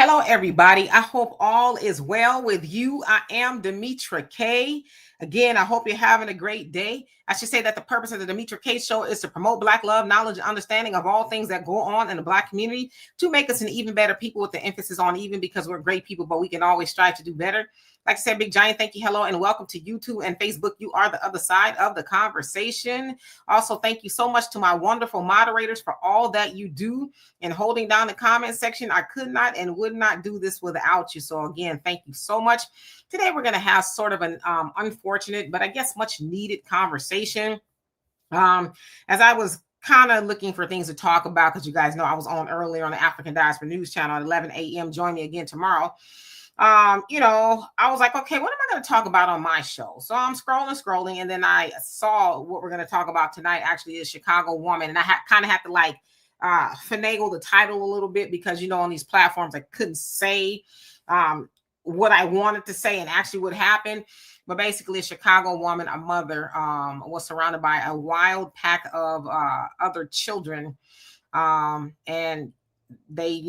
Hello, everybody. I hope all is well with you. I am Demetra K. Again, I hope you're having a great day. I should say that the purpose of the Demetra K Show is to promote Black love, knowledge, and understanding of all things that go on in the Black community to make us an even better people with the emphasis on even because we're great people, but we can always strive to do better. Like I said, Big Giant, thank you, hello, and welcome to YouTube and Facebook. You are the other side of the conversation. Also, thank you so much to my wonderful moderators for all that you do in holding down the comment section. I could not and would not do this without you. So again, thank you so much. Today, we're going to have sort of an unfortunate, but I guess much needed conversation. As I was kind of looking for things to talk about, because you guys know I was on earlier on the African Diaspora News Channel at 11 a.m. Join me again tomorrow. I was like, okay, what am I going to talk about on my show? So I'm scrolling, and then I saw what we're going to talk about tonight actually is Chicago Woman. And I kind of had to like finagle the title a little bit because, on these platforms, I couldn't say what I wanted to say and actually what happened. But basically, a Chicago woman, a mother, was surrounded by a wild pack of other children. And they,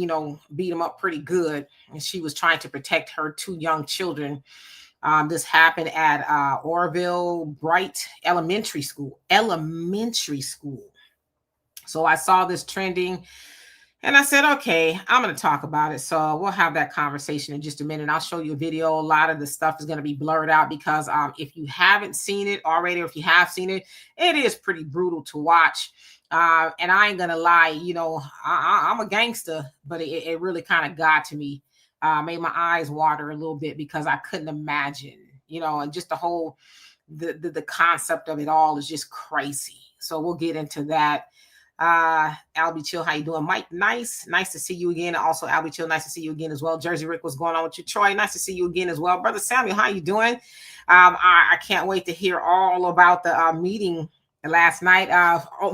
beat them up pretty good. And she was trying to protect her two young children. This happened at Orville Bright Elementary School. So I saw this trending and I said, okay, I'm going to talk about it. So we'll have that conversation in just a minute. I'll show you a video. A lot of the stuff is going to be blurred out because if you haven't seen it already, or if you have seen it, it is pretty brutal to watch. And I ain't going to lie, I'm a gangster, but it really kind of got to me, made my eyes water a little bit because I couldn't imagine, and just the whole, the concept of it all is just crazy. So we'll get into that. Albie Chill, how you doing? Mike, nice to see you again. Also, Albie Chill, nice to see you again as well. Jersey Rick, what's going on with you? Troy, nice to see you again as well. Brother Samuel, how you doing? I can't wait to hear all about the meeting last night.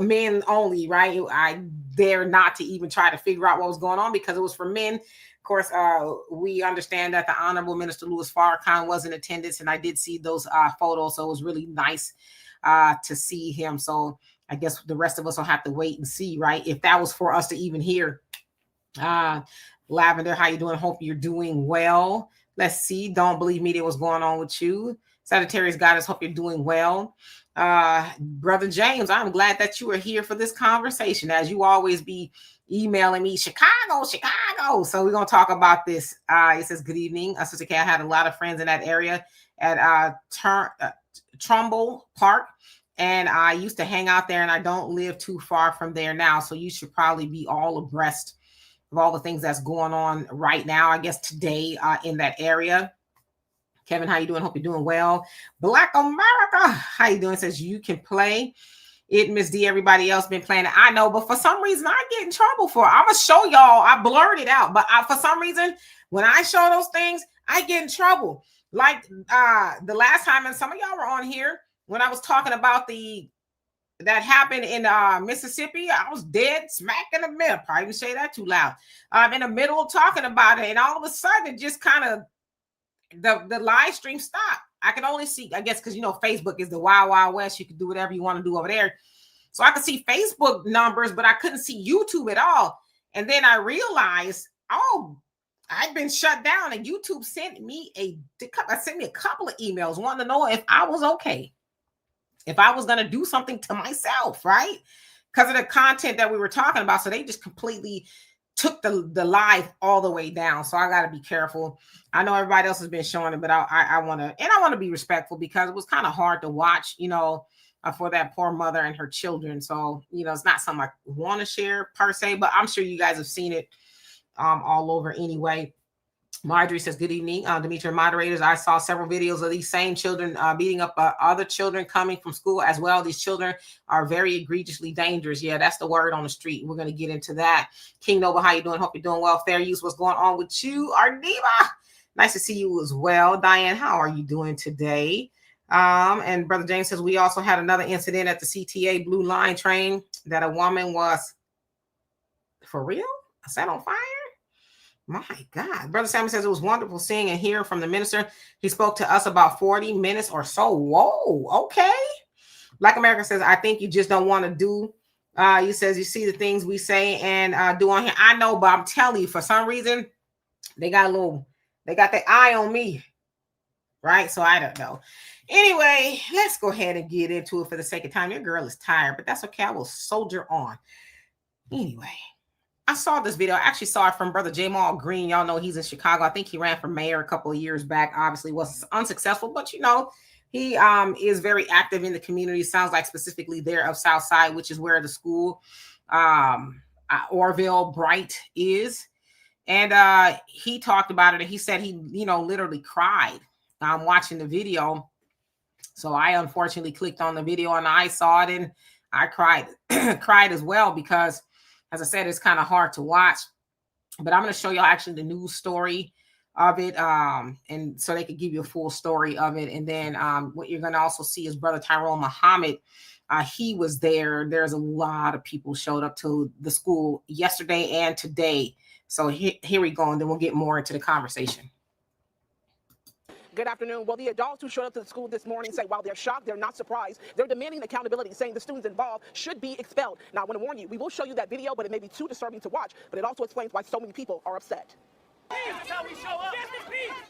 Men only, right? I dare not to even try to figure out what was going on because it was for men. Of course, we understand that the Honorable Minister Louis Farrakhan was in attendance, and I did see those photos, so it was really nice to see him. So I guess the rest of us will have to wait and see, right? If that was for us to even hear. Lavender, how you doing? Hope you're doing well. Let's see. Don't believe media, what's going on with you? Sagittarius Goddess, hope you're doing well. Brother James, I'm glad that you are here for this conversation, as you always be emailing me, Chicago. So we're going to talk about this. It says, good evening. Sister K, I had a lot of friends in that area at Trumbull Park. And I used to hang out there, and I don't live too far from there now. So you should probably be all abreast of all the things that's going on right now, I guess today in that area. Kevin, how you doing? Hope you're doing well. Black America, how you doing? Says you can play it, Miss D. Everybody else been playing it. I know, but for some reason I get in trouble for it. I'm going to show y'all. I blurred it out. But for some reason, when I show those things, I get in trouble. Like the last time, and some of y'all were on here, when I was talking about that happened in Mississippi, I was dead smack in the middle. Probably didn't say that too loud. In the middle of talking about it, and all of a sudden, it just kind of the live stream stopped. I could only see, I guess, because Facebook is the wild, wild west. You can do whatever you want to do over there. So I could see Facebook numbers, but I couldn't see YouTube at all. And then I realized, I've been shut down, and YouTube sent me a couple of emails wanting to know if I was okay. If I was going to do something to myself, right? Because of the content that we were talking about. So they just completely took the live all the way down. So I got to be careful. I know everybody else has been showing it, but I want to be respectful because it was kind of hard to watch, for that poor mother and her children. So, it's not something I want to share per se, but I'm sure you guys have seen it all over anyway. Marjorie says, good evening, Demetra moderators. I saw several videos of these same children beating up other children coming from school as well. These children are very egregiously dangerous. Yeah, that's the word on the street. We're going to get into that. King Nova, how you doing? Hope you're doing well. Fair use, what's going on with you? Ardiva, nice to see you as well. Diane, how are you doing today? And Brother James says, we also had another incident at the CTA Blue Line train that a woman was, for real, set on fire? My God. Brother Samuel says it was wonderful seeing and hearing from the minister. He spoke to us about 40 minutes or so. Whoa, okay. Black America says, I think you just don't want to do. He says, you see the things we say and do on here. I know, but I'm telling you, for some reason, they got their eye on me, right? So I don't know. Anyway, let's go ahead and get into it for the sake of time. Your girl is tired, but that's okay. I will soldier on. Anyway, I saw this video. I actually saw it from Brother Jamal Green. Y'all know he's in Chicago. I think he ran for mayor a couple of years back. Obviously was unsuccessful, but he is very active in the community. Sounds like specifically there of Southside, which is where the school Orville Bright is. And he talked about it, and he said he literally cried watching the video. So I unfortunately clicked on the video and I saw it and I cried as well, because as I said, it's kind of hard to watch. But I'm going to show y'all actually the news story of it, and so they could give you a full story of it. And then what you're going to also see is Brother Tyrone Muhammad. He was there. There's a lot of people showed up to the school yesterday and today. So here we go, and then we'll get more into the conversation. Good afternoon. Well, the adults who showed up to the school this morning say while they're shocked, they're not surprised. They're demanding accountability, saying the students involved should be expelled. Now, I want to warn you, we will show you that video, but it may be too disturbing to watch, but it also explains why so many people are upset. That's how we show up.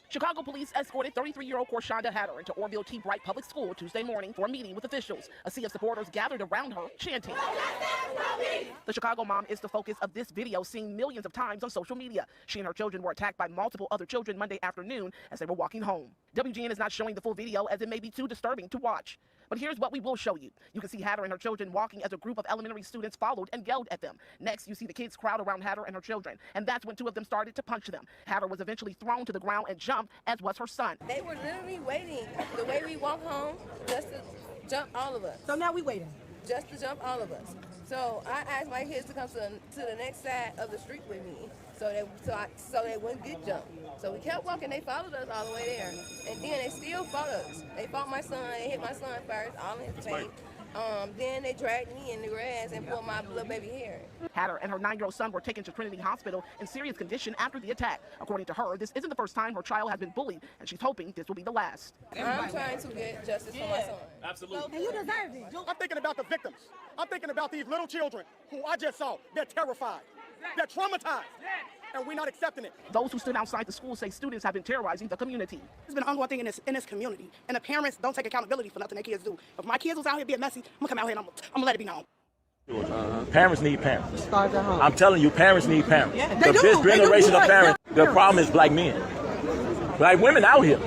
Chicago police escorted 33-year-old Korshonda Hatter into Orville T. Bright Public School Tuesday morning for a meeting with officials. A sea of supporters gathered around her, chanting. The Chicago mom is the focus of this video, seen millions of times on social media. She and her children were attacked by multiple other children Monday afternoon as they were walking home. WGN is not showing the full video as it may be too disturbing to watch. But here's what we will show you. You can see Hatter and her children walking as a group of elementary students followed and yelled at them. Next, you see the kids crowd around Hatter and her children. And that's when two of them started to punch them. Hatter was eventually thrown to the ground and jumped, as was her son. They were literally waiting the way we walk home just to jump all of us. So now we waiting. Just to jump all of us. So I asked my kids to come to the next side of the street with me so they wouldn't get jumped. So we kept walking. They followed us all the way there. And then they still fought us. They fought my son. They hit my son first, all in his face. Then they dragged me in the grass and pulled my little baby hair. Hatter and her 9-year-old son were taken to Trinity Hospital in serious condition after the attack. According to her, this isn't the first time her child has been bullied, and she's hoping this will be the last. I'm trying to get justice for my son. Absolutely. And you deserve it. I'm thinking about the victims. I'm thinking about these little children who I just saw. They're terrified. They're traumatized. And we're not accepting it. Those who stood outside the school say students have been terrorizing the community. It's been an ongoing thing in this community. And the parents don't take accountability for nothing their kids do. If my kids was out here being messy, I'm going to come out here and I'm going to let it be known. Parents need parents. I'm telling you, parents need parents. Yeah, This generation of parents, the problem is black men. Black women out here.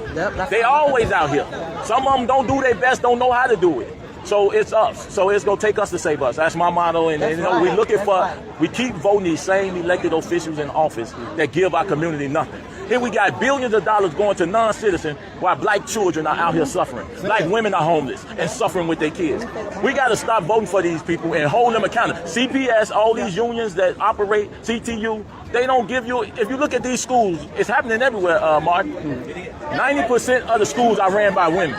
They always out here. Some of them don't do their best, don't know how to do it. So it's us. So it's going to take us to save us. That's my motto. And we're looking we keep voting these same elected officials in office that give our community nothing. Here we got billions of dollars going to non-citizens while black children are out here suffering. Black women are homeless and suffering with their kids. We got to stop voting for these people and hold them accountable. CPS, all these unions that operate, CTU, they don't give you, if you look at these schools, it's happening everywhere, Mark. 90% of the schools are ran by women.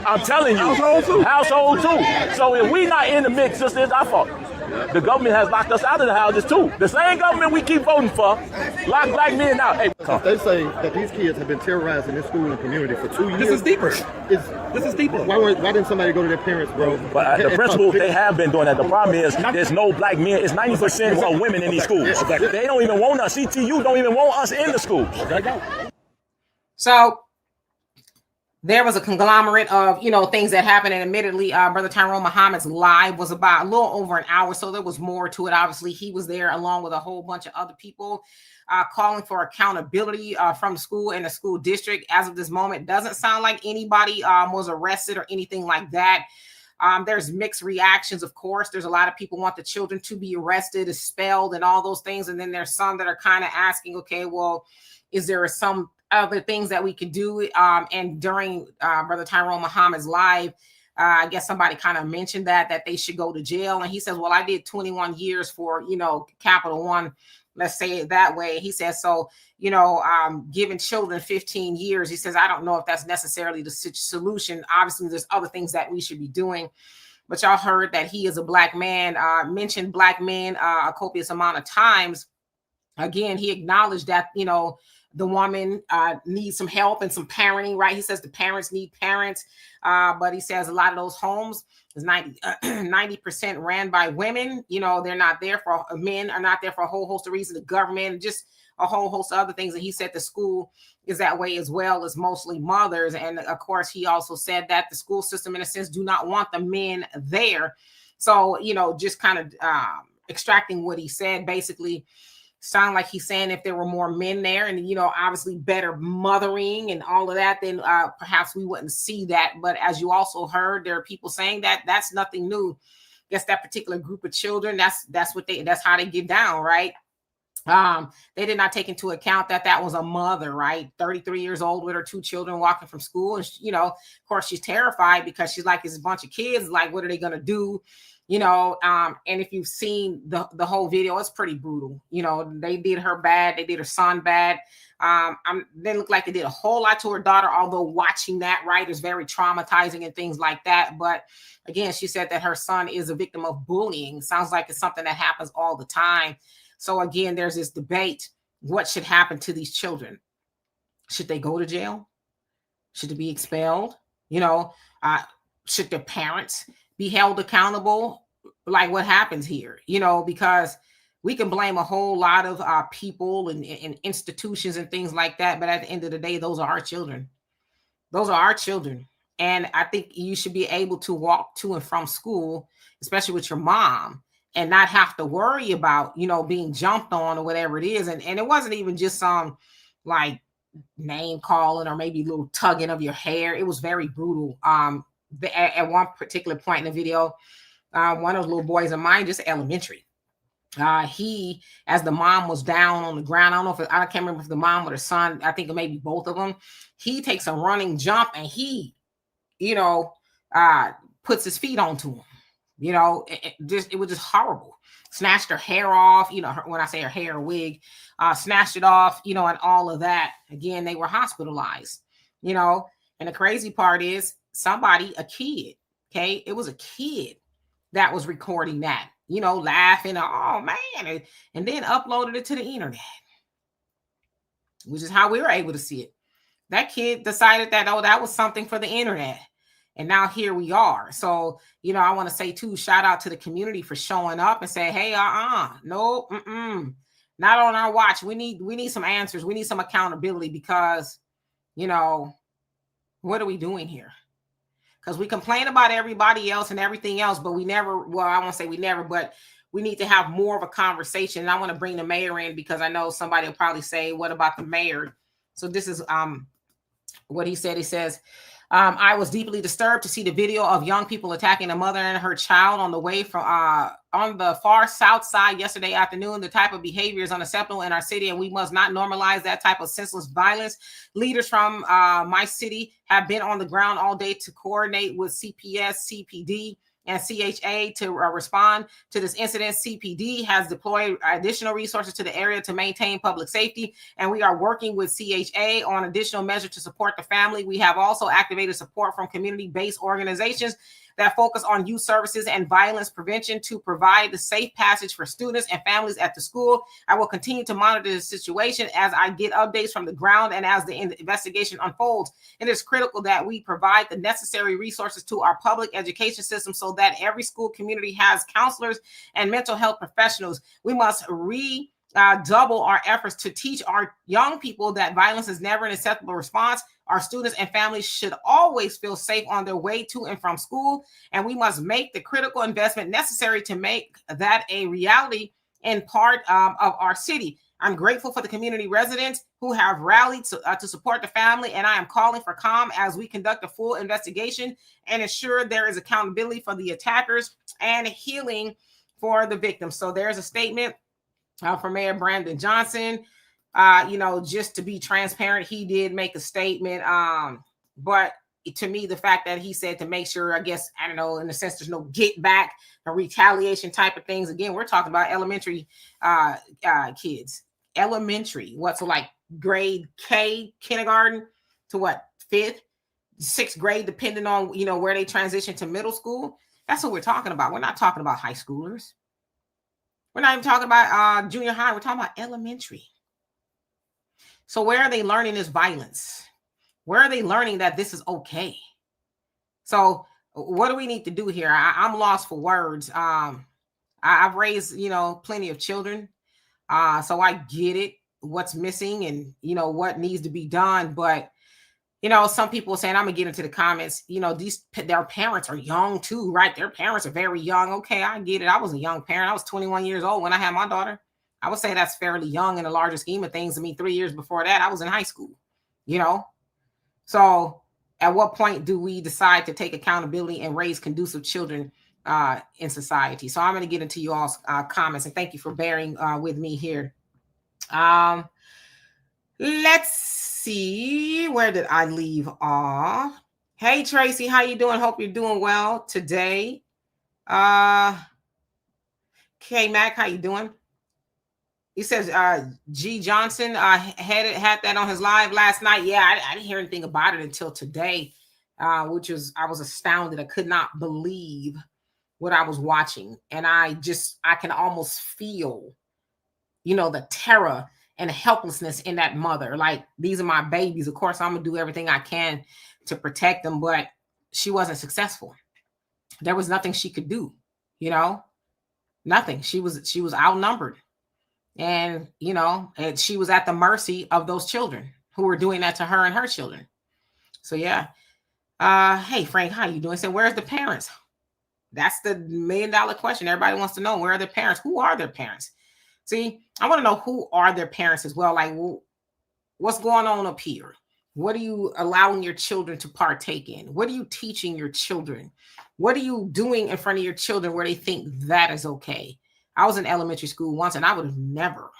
I'm telling you. Household too. So if we not in the mix, sister, it's our fault. The government has locked us out of the houses too. The same government we keep voting for, lock black men out. Hey, They say that these kids have been terrorized in this school and community for 2 years. This is deeper. This is deeper. Why didn't somebody go to their parents, bro? But the principal, they have been doing that. The problem is there's no black men. It's 90% of women in these schools. They don't even want us. CTU don't even want us in the schools. So there was a conglomerate of, things that happened. And admittedly, Brother Tyrone Muhammad's live was about a little over an hour. So there was more to it. Obviously, he was there along with a whole bunch of other people calling for accountability from the school and the school district. As of this moment, doesn't sound like anybody was arrested or anything like that. There's mixed reactions, of course. There's a lot of people want the children to be arrested, expelled, and all those things. And then there's some that are kind of asking, okay, well, is there some other things that we could do? And during Brother Tyrone Muhammad's live, I guess somebody kind of mentioned that they should go to jail. And he says, well, I did 21 years for, Capital One. Let's say it that way. He says, so, giving children 15 years, he says, I don't know if that's necessarily the solution. Obviously, there's other things that we should be doing. But y'all heard that he is a black man, mentioned black men a copious amount of times. Again, he acknowledged that, the woman needs some help and some parenting, right? He says the parents need parents, but he says a lot of those homes is 90% ran by women. You know, they're not there for men, are not there for a whole host of reasons. The government, just a whole host of other things. And he said the school is that way as well, as mostly mothers. And of course, he also said that the school system, in a sense, do not want the men there. So, you know, just kind of extracting what he said, basically sound like he's saying if there were more men there and, you know, obviously better mothering and all of that, then perhaps we wouldn't see that. But as you also heard, there are people saying that that's nothing new. I guess that particular group of children, that's how they get down, right? They did not take into account that was a mother, right? 33 years old with her 2 children walking from school. And, you know, of course, she's terrified because she's like, it's a bunch of kids. Like, what are they going to do? You know, and if you've seen the whole video, it's pretty brutal. You know, they did her bad. They did her son bad. They look like they did a whole lot to her daughter, although watching that, right, is very traumatizing and things like that. But again, she said that her son is a victim of bullying. Sounds like it's something that happens all the time. So again, there's this debate. What should happen to these children? Should they go to jail? Should they be expelled? You know, should their parents be held accountable? Like what happens here, you know, because we can blame a whole lot of people and institutions and things like that. But at the end of the day, those are our children. Those are our children. And I think you should be able to walk to and from school, especially with your mom, and not have to worry about, you know, being jumped on or whatever it is. And it wasn't even just some like name calling or maybe a little tugging of your hair. It was very brutal. At one particular point in the video, one of those little boys of mine, just elementary, he, as the mom was down on the ground, I don't know if I can't remember if the mom or the son, I think it may be both of them, he takes a running jump and he, you know, puts his feet onto him. You know, it was just horrible. Snatched her hair off, you know, when I say her hair, wig, snatched it off, you know, and all of that. Again, they were hospitalized, you know, and the crazy part is a kid, okay? It was a kid that was recording that, you know, laughing, oh man, and then uploaded it to the internet, which is how we were able to see it. That kid decided that, oh, that was something for the internet. And now here we are. So, you know, I want to say too, shout out to the community for showing up and say, hey, no, not on our watch. We need some answers. We need some accountability because, you know, what are we doing here? Because we complain about everybody else and everything else, but we never, well, I won't say we never, but we need to have more of a conversation. And I want to bring the mayor in because I know somebody will probably say, what about the mayor? So this is what he said. He says, I was deeply disturbed to see the video of young people attacking a mother and her child on the way from on the far south side yesterday afternoon. The type of behavior is unacceptable in our city, and we must not normalize that type of senseless violence. Leaders from my city have been on the ground all day to coordinate with CPS, CPD, and CHA to respond to this incident. CPD has deployed additional resources to the area to maintain public safety, and we are working with CHA on additional measures to support the family. We have also activated support from community-based organizations that focus on youth services and violence prevention to provide the safe passage for students and families at the school. I will continue to monitor the situation as I get updates from the ground and as the investigation unfolds. It is critical that we provide the necessary resources to our public education system so that every school community has counselors and mental health professionals. We must double our efforts to teach our young people that violence is never an acceptable response. Our students and families should always feel safe on their way to and from school, and we must make the critical investment necessary to make that a reality in part of our city. I'm grateful for the community residents who have rallied to support the family, and I am calling for calm as we conduct a full investigation and ensure there is accountability for the attackers and healing for the victims. So there's a statement from Mayor Brandon Johnson. You know, just to be transparent, he did make a statement. But to me, the fact that he said to make sure, I guess, I don't know, in a sense, there's no get back or retaliation type of things. Again, we're talking about elementary kids. Elementary, what's like grade K, kindergarten to what, 5th, 6th grade, depending on, you know, where they transition to middle school. That's what we're talking about. We're not talking about high schoolers. We're not even talking about junior high. We're talking about elementary. So where are they learning this violence? Where are they learning that this is okay? So what do we need to do here? I'm lost for words. I've raised, plenty of children. So I get it, what's missing and, what needs to be done. But, some people are saying, I'm gonna get into the comments, their parents are young too, right? Their parents are very young. Okay, I get it. I was a young parent. I was 21 years old when I had my daughter. I would say that's fairly young in the larger scheme of things. I mean, 3 years before that, I was in high school, So at what point do we decide to take accountability and raise conducive children in society? So I'm going to get into you all's comments, and thank you for bearing with me here. Let's see, where did I leave off? Hey Tracy, how you doing? Hope you're doing well today. K Mac, how you doing? He says G Johnson had that on his live last night. Yeah, I didn't hear anything about it until today, I was astounded. I could not believe what I was watching, and I can almost feel, the terror and helplessness in that mother. Like, these are my babies. Of course, I'm gonna do everything I can to protect them, but she wasn't successful. There was nothing she could do, nothing. She was outnumbered, and and she was at the mercy of those children who were doing that to her and her children. So yeah. Hey Frank, how you doing? So where's the parents? That's the $1 million question. Everybody wants to know, where are their parents? Who are their parents? See, I want to know who are their parents as well. Like, what's going on up here? What are you allowing your children to partake in? What are you teaching your children? What are you doing in front of your children where they think that is okay? I was in elementary school once, and I would have never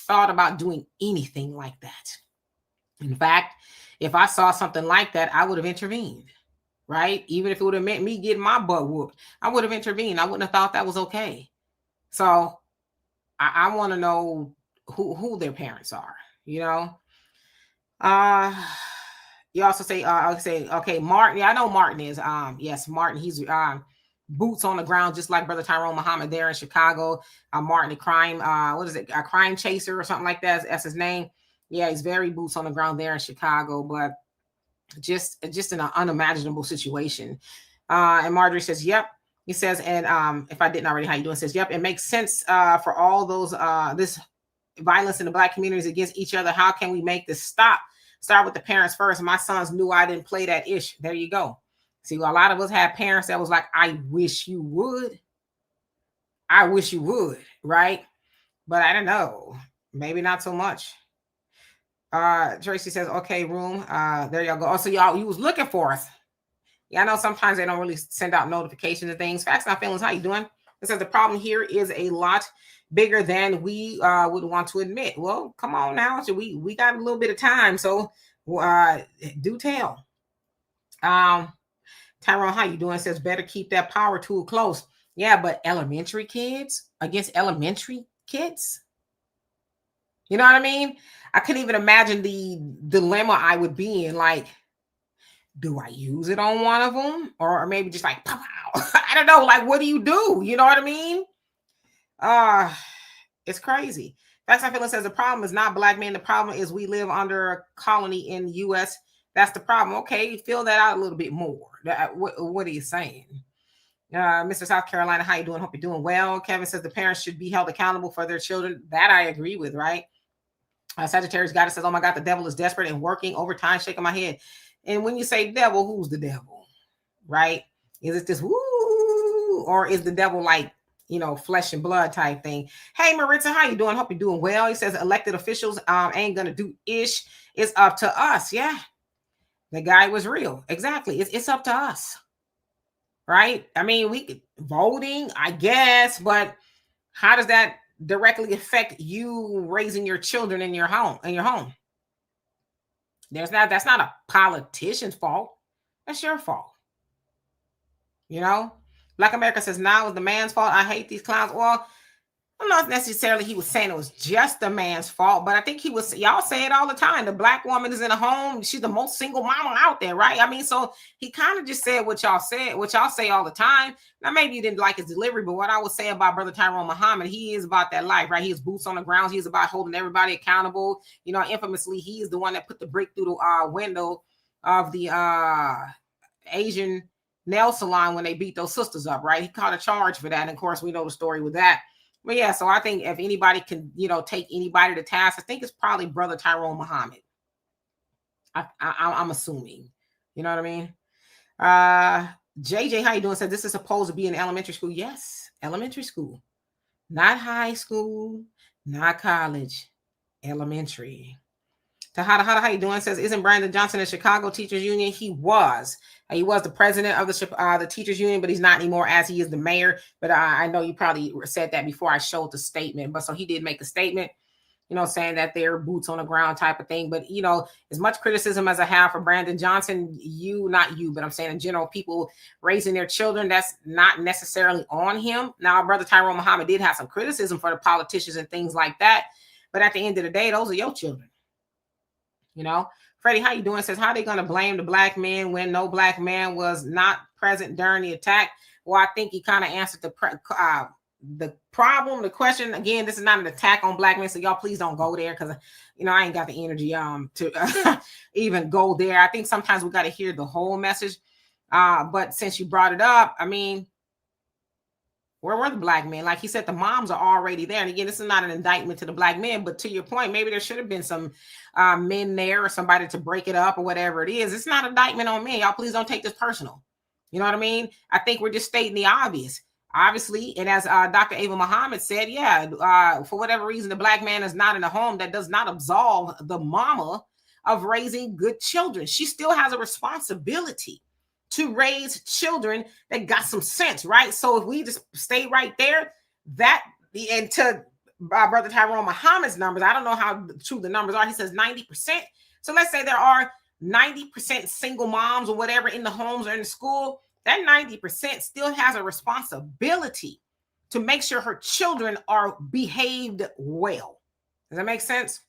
thought about doing anything like that. In fact, if I saw something like that, I would have intervened, right? Even if it would have meant me getting my butt whooped, I would have intervened. I wouldn't have thought that was okay. So I want to know who their parents are, You also say, okay, Martin. Yeah, I know Martin is. Yes, Martin. He's boots on the ground, just like Brother Tyrone Muhammad there in Chicago. Martin, the crime, what is it? A crime chaser or something like that. That's his name. Yeah, he's very boots on the ground there in Chicago, but just in an unimaginable situation. And Marjorie says, yep. He says, and if I didn't already, how you doing? Says, yep, it makes sense for all those this violence in the Black communities against each other. How can we make this stop? Start with the parents first. My sons knew I didn't play that ish. There you go. See, a lot of us had parents that was like, I wish you would. I wish you would, right? But I don't know. Maybe not so much. Tracy says, okay, room. There y'all go. Oh, so y'all, you was looking for us. Yeah, I know sometimes they don't really send out notifications and things. Facts Not Feelings, how you doing? It says the problem here is a lot bigger than we would want to admit. Well, come on now. So we got a little bit of time. So do tell. Tyrone, how you doing? It says better keep that power tool close. Yeah, but elementary kids against elementary kids. You know what I mean? I couldn't even imagine the dilemma I would be in. Like, do I use it on one of them? Or maybe just like, pow, pow. I don't know. Like, what do? You know what I mean? It's crazy. Facts I Feel says the problem is not Black men. The problem is we live under a colony in the U.S. That's the problem. Okay, fill that out a little bit more. What are you saying? Mr. South Carolina, how you doing? Hope you're doing well. Kevin says the parents should be held accountable for their children. That I agree with, right? Sagittarius Goddess says, oh my God, the devil is desperate and working overtime, shaking my head. And when you say devil, who's the devil, right? Is it this woo, or is the devil like, flesh and blood type thing? Hey, Maritza, how you doing? Hope you're doing well. He says elected officials ain't gonna do ish. It's up to us. Yeah, the guy was real. Exactly. It's up to us, right? I mean, we could voting, I guess, but how does that directly affect you raising your children in your home? That's not a politician's fault. That's your fault. Black America says now is the man's fault. I hate these clowns. Well, I'm not necessarily he was saying it was just the man's fault, but I think he was, y'all say it all the time. The black woman is in a home. She's the most single mama out there, right? I mean, so he kind of just said what y'all said, what y'all say all the time. Now, maybe you didn't like his delivery, but what I would say about Brother Tyrone Muhammad, he is about that life, right? He is boots on the ground. He's about holding everybody accountable. You know, infamously, he is the one that put the brick through the window of the Asian nail salon when they beat those sisters up, right? He caught a charge for that. And of course, we know the story with that. But yeah, so I think if anybody can, you know, take anybody to task, I think it's probably Brother Tyrone Muhammad. I'm assuming, you know what I mean? JJ, how you doing? Said this is supposed to be in elementary school. Yes, elementary school, not high school, not college, elementary. Tahada, how you doing? Says, isn't Brandon Johnson in Chicago Teachers Union? He was the president of the Teachers Union, but he's not anymore as he is the mayor. But I know you probably said that before I showed the statement. But so he did make a statement, you know, saying that they're boots on the ground type of thing. But, you know, as much criticism as I have for Brandon Johnson, not you, but I'm saying in general, people raising their children, that's not necessarily on him. Now, Brother Tyrone Muhammad did have some criticism for the politicians and things like that. But at the end of the day, those are your children. You know, Freddie, how you doing? Says, how are they going to blame the black man when no black man was present during the attack? Well, I think he kind of answered the problem, the question. Again, this is not an attack on black men, so y'all please don't go there because, you know, I ain't got the energy to even go there. I think sometimes we got to hear the whole message. But since you brought it up, I mean, where were the black men? Like he said, the moms are already there. And again, this is not an indictment to the black men, but to your point, maybe there should have been some men there or somebody to break it up or whatever it is. It's not an indictment on men. Y'all please don't take this personal. You know what I mean? I think we're just stating the obvious. Obviously, and as Dr. Ava Muhammad said, for whatever reason, the black man is not in a home. That does not absolve the mama of raising good children. She still has a responsibility to raise children that got some sense, right? So if we just stay right there, and to Brother Tyrone Muhammad's numbers, I don't know how true the numbers are. He says 90%. So let's say there are 90% single moms or whatever in the homes or in the school. That 90% still has a responsibility to make sure her children are behaved well. Does that make sense?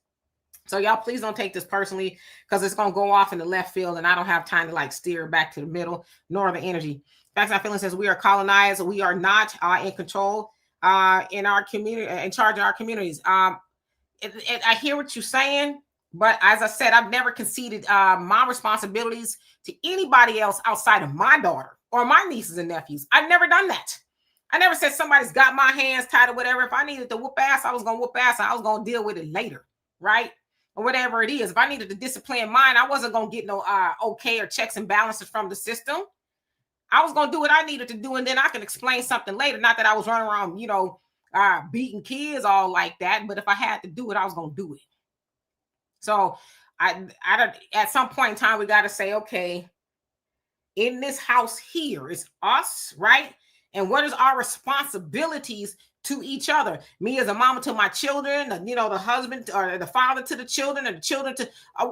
So y'all please don't take this personally because it's going to go off in the left field and I don't have time to like steer back to the middle nor the energy. Facts Not Feelings says we are colonized. We are not in control in our community, in charge of our communities. I hear what you're saying, but as I said, I've never conceded my responsibilities to anybody else outside of my daughter or my nieces and nephews. I've never done that. I never said somebody's got my hands tied or whatever. If I needed to whoop ass, I was going to whoop ass and I was going to deal with it later, right? Or whatever it is. If I needed to discipline mine, I wasn't going to get no okay or checks and balances from the system. I was going to do what I needed to do, and then I can explain something later. Not that I was running around, you know, beating kids all like that, but if I had to do it, I was going to do it. So I at some point in time, we got to say, okay, in this house here is us, right? And what is our responsibilities to each other? Me as a mama to my children, you know, the husband or the father to the children and the children to,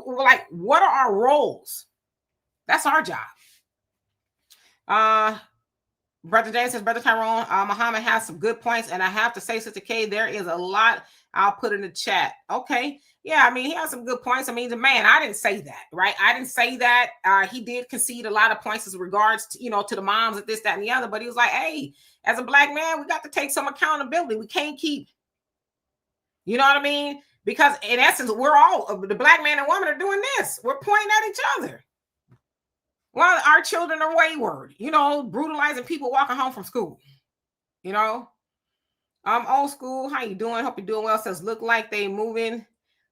like, what are our roles? That's our job. Brother James says, Brother Tyrone Muhammad has some good points. And I have to say, Sister K, there is a lot I'll put in the chat. Okay. Yeah, I mean, he has some good points. I mean, the man, I didn't say that, right? I didn't say that. He did concede a lot of points as regards to, you know, to the moms of this, that, and the other. But he was like, hey, as a black man, we got to take some accountability. We can't keep, you know what I mean? Because in essence, we're all, the black man and woman are doing this. We're pointing at each other. Well, our children are wayward, you know, brutalizing people walking home from school, you know. Old school, how you doing? Hope you're doing well. Says, look like they moving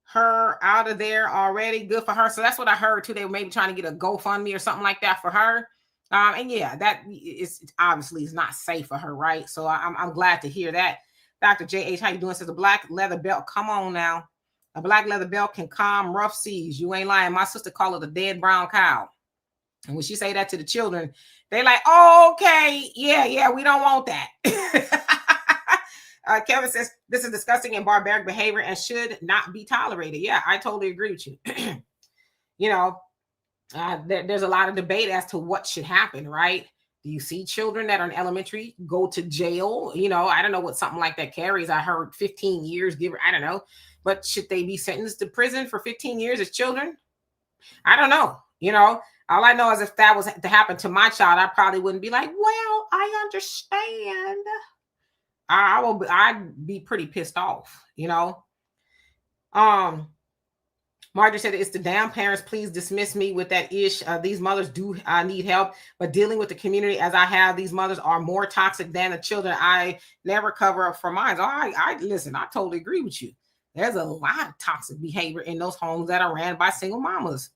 her out of there already. Good for her. So that's what I heard too. They were maybe trying to get a GoFundMe or something like that for her. And yeah, that is obviously is not safe for her, right? So I'm glad to hear that. Dr. JH, how you doing? Says, a black leather belt. Come on now. A black leather belt can calm rough seas. You ain't lying. My sister called it a dead brown cow. And when she say that to the children, they like, oh, okay, yeah, we don't want that. Kevin says, this is disgusting and barbaric behavior and should not be tolerated. Yeah, I totally agree with you. You know, there's a lot of debate as to what should happen, right? Do you see children that are in elementary go to jail? You know, I don't know what something like that carries. I heard 15 years, I don't know. But should they be sentenced to prison for 15 years as children? I don't know. You know, all I know is if that was to happen to my child, I probably wouldn't be like, well, I understand. I'd be pretty pissed off, you know. Marjorie said, it's the damn parents. Please dismiss me with that ish. These mothers do need help, but dealing with the community as I have, these mothers are more toxic than the children. I never cover up for mine. I listen, I totally agree with you. There's a lot of toxic behavior in those homes that are ran by single mamas.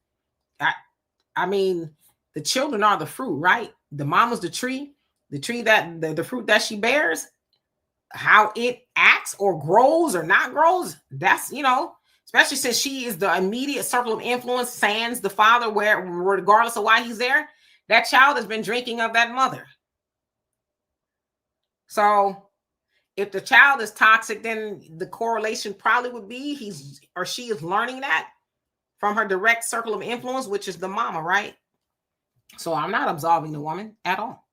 I mean, the children are the fruit, right? The mama's the tree that the fruit that she bears, how it acts or grows or not grows. That's, you know, especially since she is the immediate circle of influence, sans the father, where regardless of why he's there, that child has been drinking of that mother. So if the child is toxic, then the correlation probably would be he's or she is learning that from her direct circle of influence, which is the mama, right? So I'm not absolving the woman at all.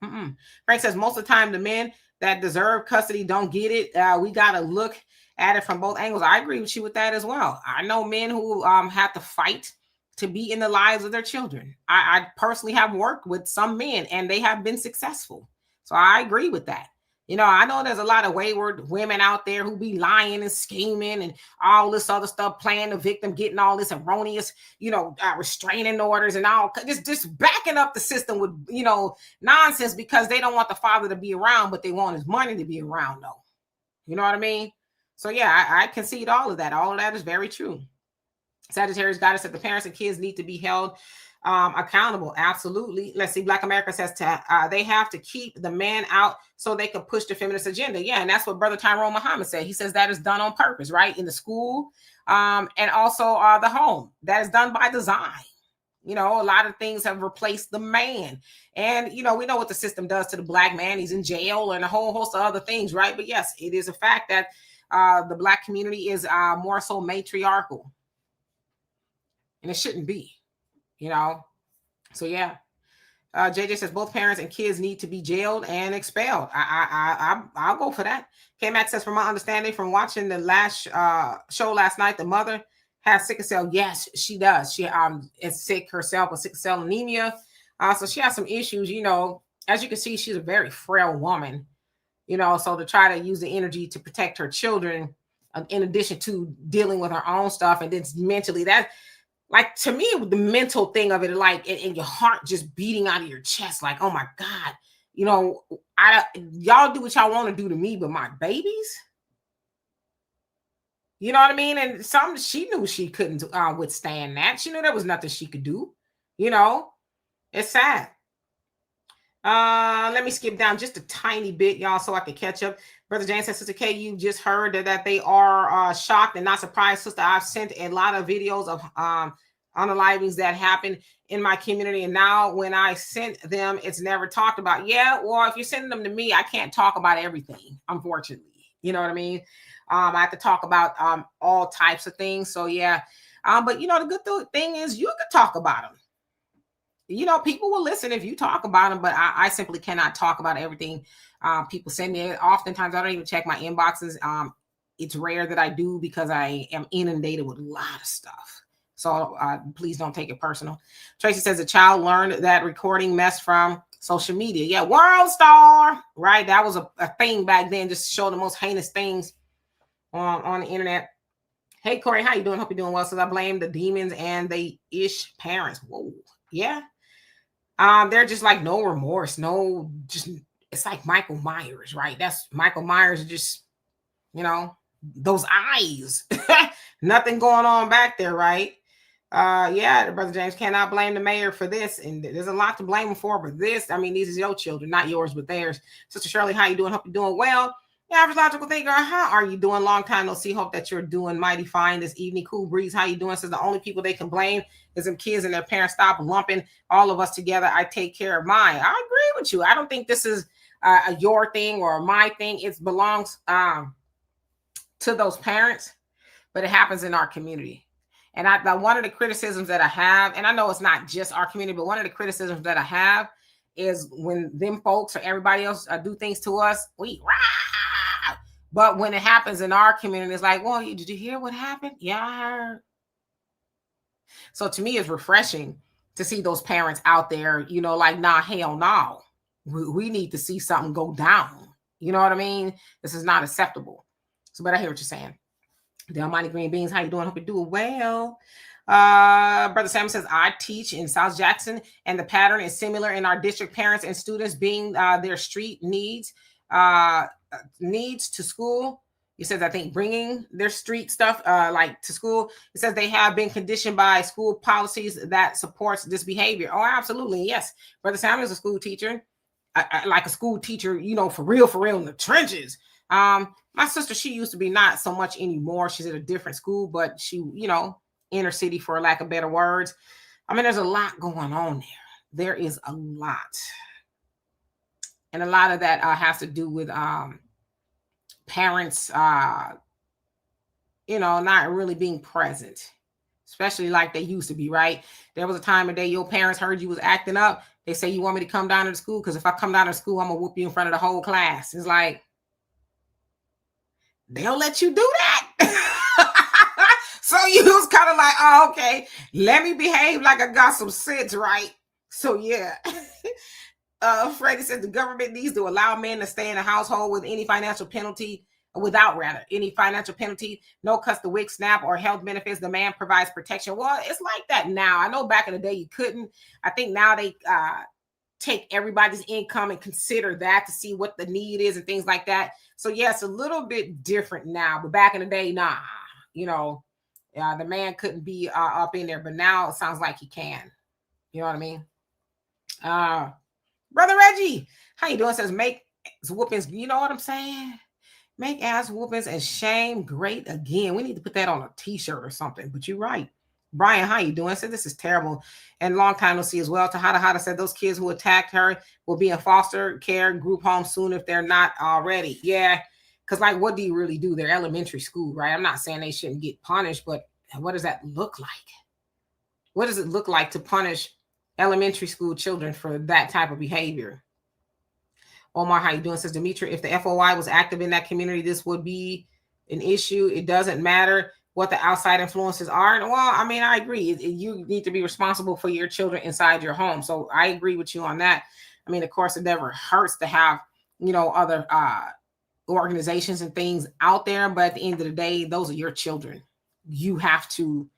Frank says most of the time the men that deserve custody don't get it. We got to look at it from both angles. I agree with you with that as well. I know men who have to fight to be in the lives of their children. I personally have worked with some men and they have been successful. So I agree with that. You know, I know there's a lot of wayward women out there who be lying and scheming and all this other stuff, playing the victim, getting all this erroneous, you know, restraining orders and all, just backing up the system with, you know, nonsense because they don't want the father to be around, but they want his money to be around, though. You know what I mean? So, yeah, I concede all of that. All of that is very true. Sagittarius Goddess said the parents and kids need to be held accountable. Absolutely. Let's see. Black America says they have to keep the man out so they can push the feminist agenda. Yeah. And that's what Brother Tyrone Muhammad said. He says that is done on purpose, right? In the school and also the home. That is done by design. You know, a lot of things have replaced the man. And, you know, we know what the system does to the black man. He's in jail and a whole host of other things, right? But yes, it is a fact that the black community is more so matriarchal. And it shouldn't be. You know, so yeah. JJ says both parents and kids need to be jailed and expelled. I'll go for that. K-Max says, from my understanding from watching the last show last night, the mother has sickle cell. Yes, she does. She is sick herself with sickle cell anemia. So she has some issues. You know, as you can see, she's a very frail woman. You know, so to try to use the energy to protect her children, in addition to dealing with her own stuff, and then mentally that. Like, to me, the mental thing of it, like, and your heart just beating out of your chest, like, oh my God, you know, y'all do what y'all want to do to me, but my babies, you know what I mean? And she knew she couldn't withstand that. She knew there was nothing she could do. You know, it's sad. Let me skip down just a tiny bit, y'all, so I can catch up. Brother James says, Sister K, you just heard that they are shocked and not surprised. Sister, I've sent a lot of videos of unalivings that happened in my community. And now when I sent them, it's never talked about. Yeah, well, if you're sending them to me, I can't talk about everything, unfortunately. You know what I mean? I have to talk about all types of things. So, yeah. But, you know, the good thing is you can talk about them. You know, people will listen if you talk about them, but I simply cannot talk about everything people send me. Oftentimes, I don't even check my inboxes. It's rare that I do because I am inundated with a lot of stuff. So please don't take it personal. Tracy says a child learned that recording mess from social media. Yeah, World Star, right? That was a thing back then, just to show the most heinous things on the internet. Hey, Corey, how you doing? Hope you're doing well. So I blame the demons and the ish parents. Whoa, yeah. They're just like no remorse, no, just it's like Michael Myers, right? That's Michael Myers, just, you know, those eyes, nothing going on back there, right? Yeah, Brother James, cannot blame the mayor for this, and there's a lot to blame him for, but this, I mean, these are your children, not yours, but theirs. Sister Shirley, how you doing? Hope you're doing well. Yeah, Average Logical Thinker, how are you doing? Long time no see. Hope that you're doing mighty fine this evening. Cool Breeze, how you doing? Says the only people they can blame is them kids and their parents. Stop lumping all of us together. I take care of mine. I agree with you. I don't think this is your thing or my thing. It belongs to those parents, but it happens in our community. And one of the criticisms that I have, and I know it's not just our community, but one of the criticisms that I have is when them folks or everybody else do things to us, we rah! But when it happens in our community, it's like, well, did you hear what happened? Yeah, I heard. So to me, it's refreshing to see those parents out there, you know, like, nah, hell no. We need to see something go down. You know what I mean? This is not acceptable. So, but I hear what you're saying. The Almighty Green Beans, how you doing? Hope you're doing well. Brother Sam says, I teach in South Jackson, and the pattern is similar in our district. Parents and students being their street needs to school. He says, I think bringing their street stuff like to school. It says they have been conditioned by school policies that supports this behavior. Oh, absolutely. Yes. Brother Sam is a school teacher, like a school teacher, you know, for real in the trenches. My sister, she used to be not so much anymore. She's at a different school, but she, you know, inner city for lack of better words. I mean, there's a lot going on there. There is a lot. And a lot of that has to do with parents, you know, not really being present, especially like they used to be, right? There was a time of day your parents heard you was acting up. They say, you want me to come down to the school? Because if I come down to school, I'm going to whoop you in front of the whole class. It's like, they'll let you do that. So you was kind of like, oh, okay, let me behave like I got some sense, right? So yeah. Freddie says the government needs to allow men to stay in a household with any financial penalty, any financial penalty, no cuts the wig, snap, or health benefits. The man provides protection. Well, it's like that now. I know back in the day you couldn't. I think now they take everybody's income and consider that to see what the need is and things like that. So yeah, it's a little bit different now. But back in the day, nah, you know, the man couldn't be up in there. But now it sounds like he can. You know what I mean? Brother Reggie, how you doing? Says make whoopings. You know what I'm saying? Make ass whoopings and shame great again. We need to put that on a t-shirt or something. But you're right. Brian, how you doing? Said this is terrible. And long time no see as well. Tahada said those kids who attacked her will be in foster care group home soon if they're not already. Yeah. Because like, what do you really do? They're elementary school, right? I'm not saying they shouldn't get punished, but what does that look like? What does it look like to punish elementary school children for that type of behavior? Omar, how you doing? Says Demetri, if the FOI was active in that community, this would be an issue. It doesn't matter what the outside influences are. Well, I mean, I agree. You need to be responsible for your children inside your home. So I agree with you on that. I mean, of course, it never hurts to have, you know, other organizations and things out there. But at the end of the day, those are your children. You have to,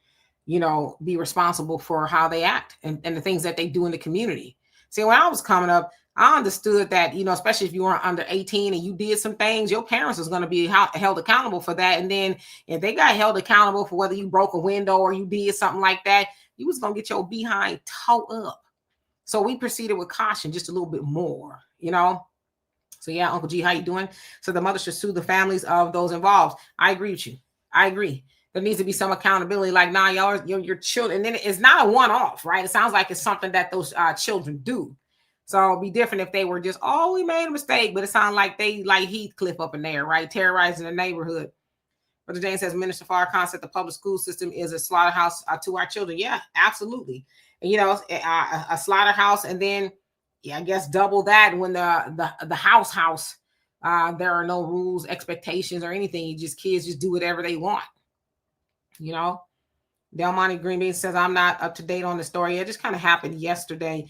you know, be responsible for how they act and the things that they do in the community. See, when I was coming up, I understood that, you know, especially if you weren't under 18 and you did some things, your parents was going to be held accountable for that. And then if they got held accountable for whether you broke a window or you did something like that, you was going to get your behind towed up. So we proceeded with caution just a little bit more, you know. So yeah, Uncle G, how you doing? So the mother should sue the families of those involved. I agree with you. I agree. There needs to be some accountability. Like, nah, y'all, your children. And then it's not a one-off, right? It sounds like it's something that those children do. So it'd be different if they were just, oh, we made a mistake, but it sounds like they like Heathcliff up in there, right? Terrorizing the neighborhood. Brother James says, Minister Farrakhan said the public school system is a slaughterhouse to our children. Yeah, absolutely. And, you know, a slaughterhouse, and then, yeah, I guess double that when the house, there are no rules, expectations, or anything. Kids just do whatever they want. You know, Del Monte Green Bean says, I'm not up to date on the story. It just kind of happened yesterday.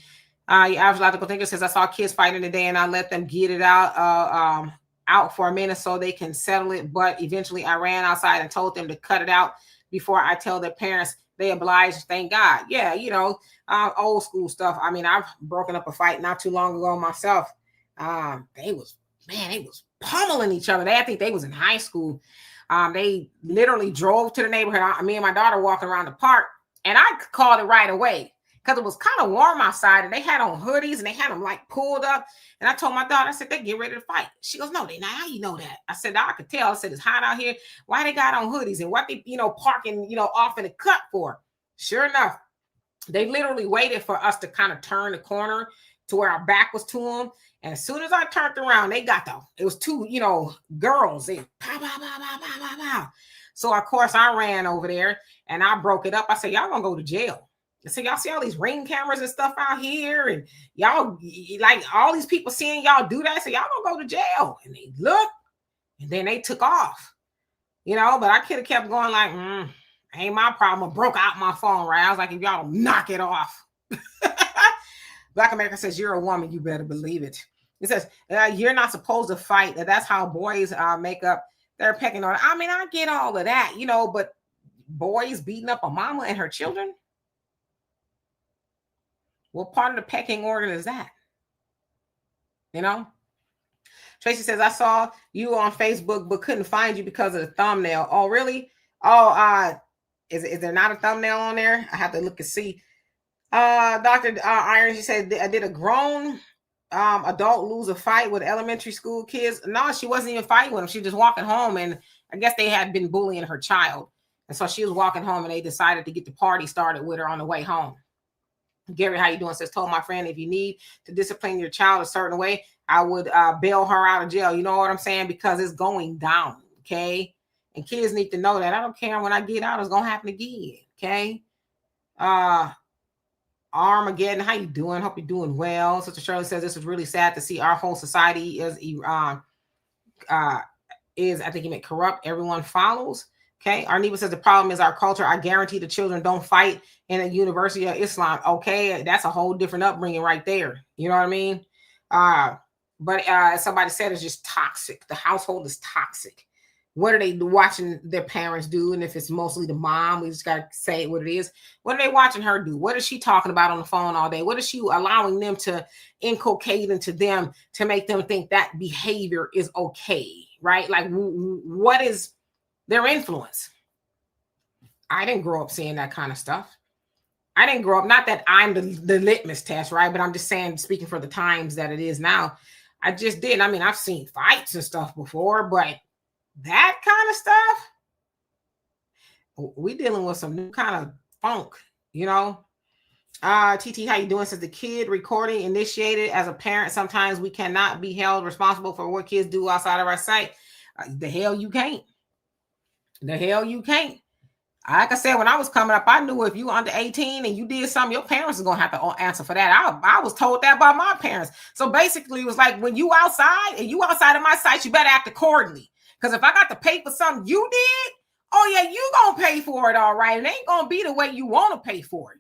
Your average logical thinker says, I saw kids fighting today and I let them get it out for a minute so they can settle it. But eventually I ran outside and told them to cut it out before I tell their parents. They obliged, thank God. Yeah, you know, old school stuff. I mean, I've broken up a fight not too long ago myself. They was pummeling each other. I think they was in high school. They literally drove to the neighborhood. Me and my daughter walking around the park, and I called it right away because it was kind of warm outside, and they had on hoodies and they had them like pulled up. And I told my daughter, I said, they get ready to fight. She goes, no, they not. How you know that? I said, I could tell. I said, it's hot out here. Why they got on hoodies and what they, you know, parking, you know, off in the cut for? Sure enough, they literally waited for us to kind of turn the corner to where our back was to them. And as soon as I turned around, they got it was two, you know, girls. They pow, pow, pow, pow, pow, pow, pow. So of course I ran over there and I broke it up. I said, y'all gonna go to jail. So y'all see all these ring cameras and stuff out here, and y'all like all these people seeing y'all do that. So y'all don't go to jail. And they look, and then they took off. But I could have kept going like, ain't my problem. I broke out my phone, right? I was like, if y'all knock it off. Black America says, you're a woman. You better believe it. It says, you're not supposed to fight. That's how boys make up their pecking order. I mean, I get all of that, but boys beating up a mama and her children? What part of the pecking order is that? Tracy says, I saw you on Facebook, but couldn't find you because of the thumbnail. Oh, really? Oh, is there not a thumbnail on there? I have to look and see. Dr. Iron, she said, did a grown adult lose a fight with elementary school kids? No, she wasn't even fighting with them. She was just walking home, and I guess they had been bullying her child. And so she was walking home, and they decided to get the party started with her on the way home. Gary, how you doing? Says, told my friend, if you need to discipline your child a certain way, I would bail her out of jail. You know what I'm saying? Because it's going down, okay? And kids need to know that. I don't care when I get out, it's going to happen again, okay? Armageddon, how you doing? Hope you're doing well. Sister Shirley says, this is really sad to see our whole society is I think you meant corrupt. Everyone follows. Okay. Arneva says, the problem is our culture. I guarantee the children don't fight in a University of Islam. Okay. That's a whole different upbringing right there. You know what I mean? But as somebody said, it's just toxic. The household is toxic. What are they watching their parents do? And if it's mostly the mom, we just got to say what it is. What are they watching her do? What is she talking about on the phone all day? What is she allowing them to inculcate into them to make them think that behavior is okay? Right? Like, what is their influence? I didn't grow up seeing that kind of stuff. I didn't grow up, not that I'm the litmus test, right? But I'm just saying, speaking for the times that it is now, I just didn't. I mean, I've seen fights and stuff before, but that kind of stuff, we dealing with some new kind of funk, TT, how you doing? Says, the kid recording initiated as a parent. Sometimes we cannot be held responsible for what kids do outside of our sight. The hell you can't. The hell you can't. Like I said, when I was coming up, I knew if you were under 18 and you did something, your parents are going to have to answer for that. I was told that by my parents. So basically, it was like, when you outside and you outside of my sight, you better act accordingly. Because if I got to pay for something you did, oh yeah, you going to pay for it, all right. It ain't going to be the way you want to pay for it,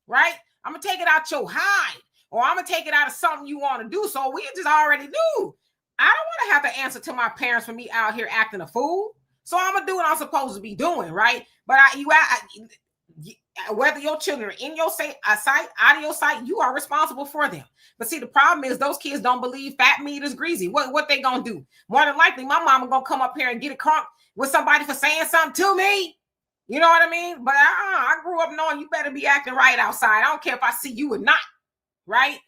right? I'm going to take it out your hide, or I'm going to take it out of something you want to do. So we just already knew. I don't want to have to answer to my parents for me out here acting a fool. So I'm going to do what I'm supposed to be doing, right? But whether your children are in your sight, out of your sight, you are responsible for them. But see, the problem is those kids don't believe fat meat is greasy. What they going to do? More than likely, my mama going to come up here and get a crunk with somebody for saying something to me. You know what I mean? But I grew up knowing you better be acting right outside. I don't care if I see you or not, right?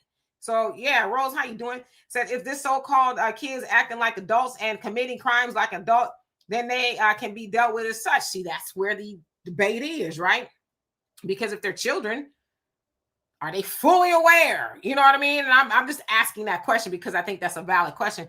So, yeah, Rose, how you doing? Said, if this so-called kids acting like adults and committing crimes like adults, then they can be dealt with as such. See, that's where the debate is, right? Because if they're children, are they fully aware? You know what I mean? And I'm just asking that question because I think that's a valid question.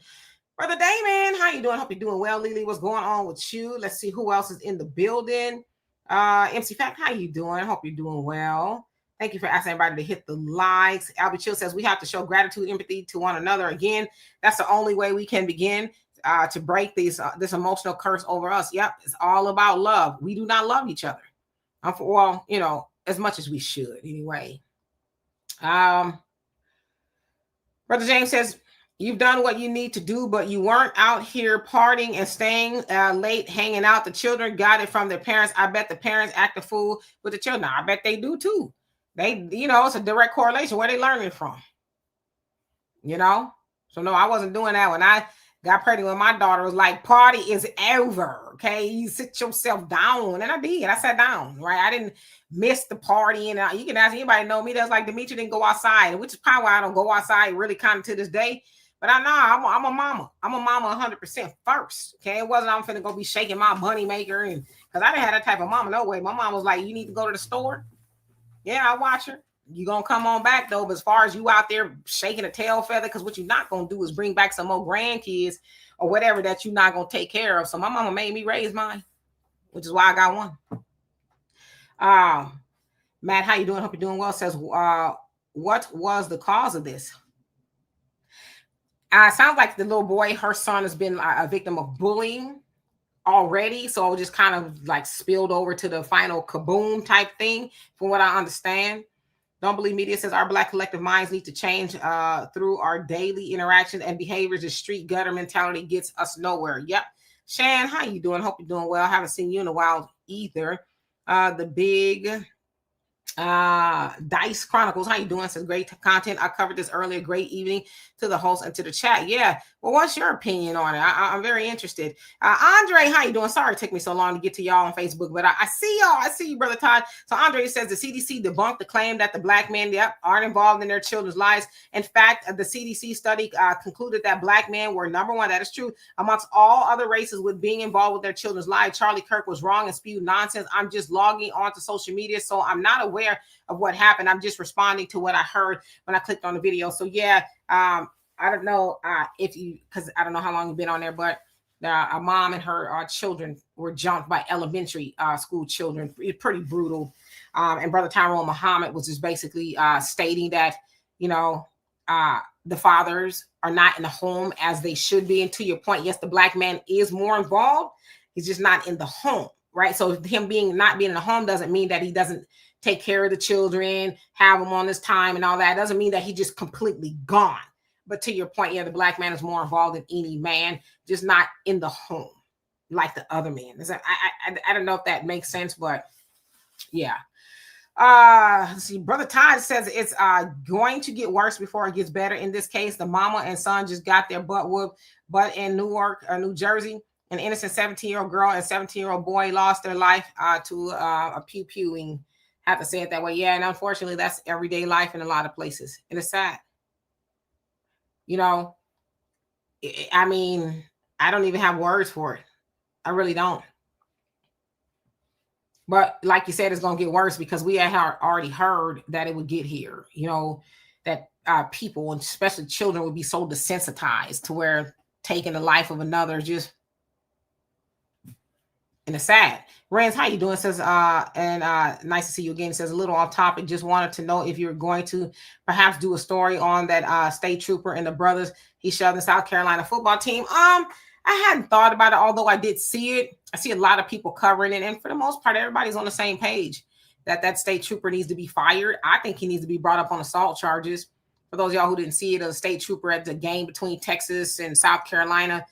Brother Damon, how you doing? Hope you're doing well. Lily, what's going on with you? Let's see who else is in the building. MC Fact, how you doing? Hope you're doing well. Thank you for asking everybody to hit the likes. Albie Chill says we have to show gratitude, empathy to one another. Again, that's the only way we can begin to break this emotional curse over us. Yep, it's all about love. We do not love each other. Well, as much as we should anyway. Brother James says, you've done what you need to do, but you weren't out here partying and staying late, hanging out. The children got it from their parents. I bet the parents act a fool with the children. I bet they do too. They, it's a direct correlation. Where they learning from? So no, I wasn't doing that when I got pregnant with my daughter. Was like, party is over. Okay, you sit yourself down, and I did. I sat down. Right, I didn't miss the party. And you can ask anybody know me. That's like Demetri didn't go outside, which is probably why I don't go outside really kind of to this day. But I'm a mama. I'm a mama 100% first. Okay, it wasn't I'm finna go be shaking my money maker, and because I didn't have that type of mama. No way. My mom was like, you need to go to the store. Yeah, I watch her. You gonna come on back though, but as far as you out there shaking a tail feather, because what you're not gonna do is bring back some more grandkids or whatever that you're not gonna take care of. So my mama made me raise mine, which is why I got one. Matt, how you doing? Hope you're doing well. Says, what was the cause of this? Sounds like the little boy, her son, has been a victim of bullying already. So it just kind of like spilled over to the final kaboom type thing, from what I understand. Don't Believe Media says our Black collective minds need to change through our daily interactions and behaviors. The street gutter mentality gets us nowhere. Yep. Shan, how you doing? Hope you're doing well. Haven't seen you in a while either. The big Dice Chronicles, how you doing? Says great content. I covered this earlier. Great evening to the host and to the chat. Yeah. Well, what's your opinion on it? I'm very interested. Andre, how you doing? Sorry it took me so long to get to y'all on Facebook, but I see y'all. I see you, Brother Todd. So Andre says the CDC debunked the claim that the Black men aren't involved in their children's lives. In fact, the CDC study concluded that Black men were number one. That is true amongst all other races with being involved with their children's lives. Charlie Kirk was wrong and spewed nonsense. I'm just logging onto social media, so I'm not aware of what happened. I'm just responding to what I heard when I clicked on the video. So yeah, I don't know because I don't know how long you've been on there, but a mom and her children were jumped by elementary school children. It's pretty brutal. And Brother Tyrone Muhammad was just basically stating that, the fathers are not in the home as they should be. And to your point, yes, the Black man is more involved. He's just not in the home, right? So him not being in the home doesn't mean that he doesn't take care of the children, have them on his time and all that. It doesn't mean that he's just completely gone. But to your point, yeah, the Black man is more involved than any man, just not in the home like the other men. I don't know if that makes sense, but yeah. Let's see, Brother Todd says it's going to get worse before it gets better. In this case, the mama and son just got their butt whooped, but in Newark, New Jersey, an innocent 17-year-old girl and 17-year-old boy lost their life to a pew-pewing. Have to say it that way. Yeah, and unfortunately, that's everyday life in a lot of places. And it's sad. I mean, I don't even have words for it. I really don't. But like you said, it's going to get worse because we had already heard that it would get here, that people, and especially children, would be so desensitized to where taking the life of another just, and it's sad. Rance, how you doing? Says, nice to see you again. Says a little off topic. Just wanted to know if you're going to perhaps do a story on that state trooper and the brothers he shoved in the South Carolina football team. I hadn't thought about it, although I did see it. I see a lot of people covering it, and for the most part, everybody's on the same page that state trooper needs to be fired. I think he needs to be brought up on assault charges. For those of y'all who didn't see it, a state trooper at the game between Texas and South Carolina.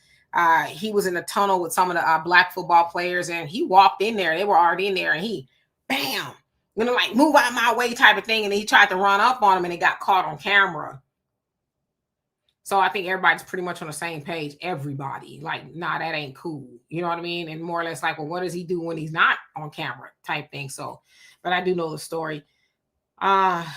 He was in the tunnel with some of the Black football players, and he walked in there. They were already in there, and he, bam, like move out of my way type of thing. And he tried to run up on him, and it got caught on camera. So I think everybody's pretty much on the same page. Everybody, like, nah, that ain't cool. You know what I mean? And more or less like, well, what does he do when he's not on camera type thing? So, but I do know the story. Albie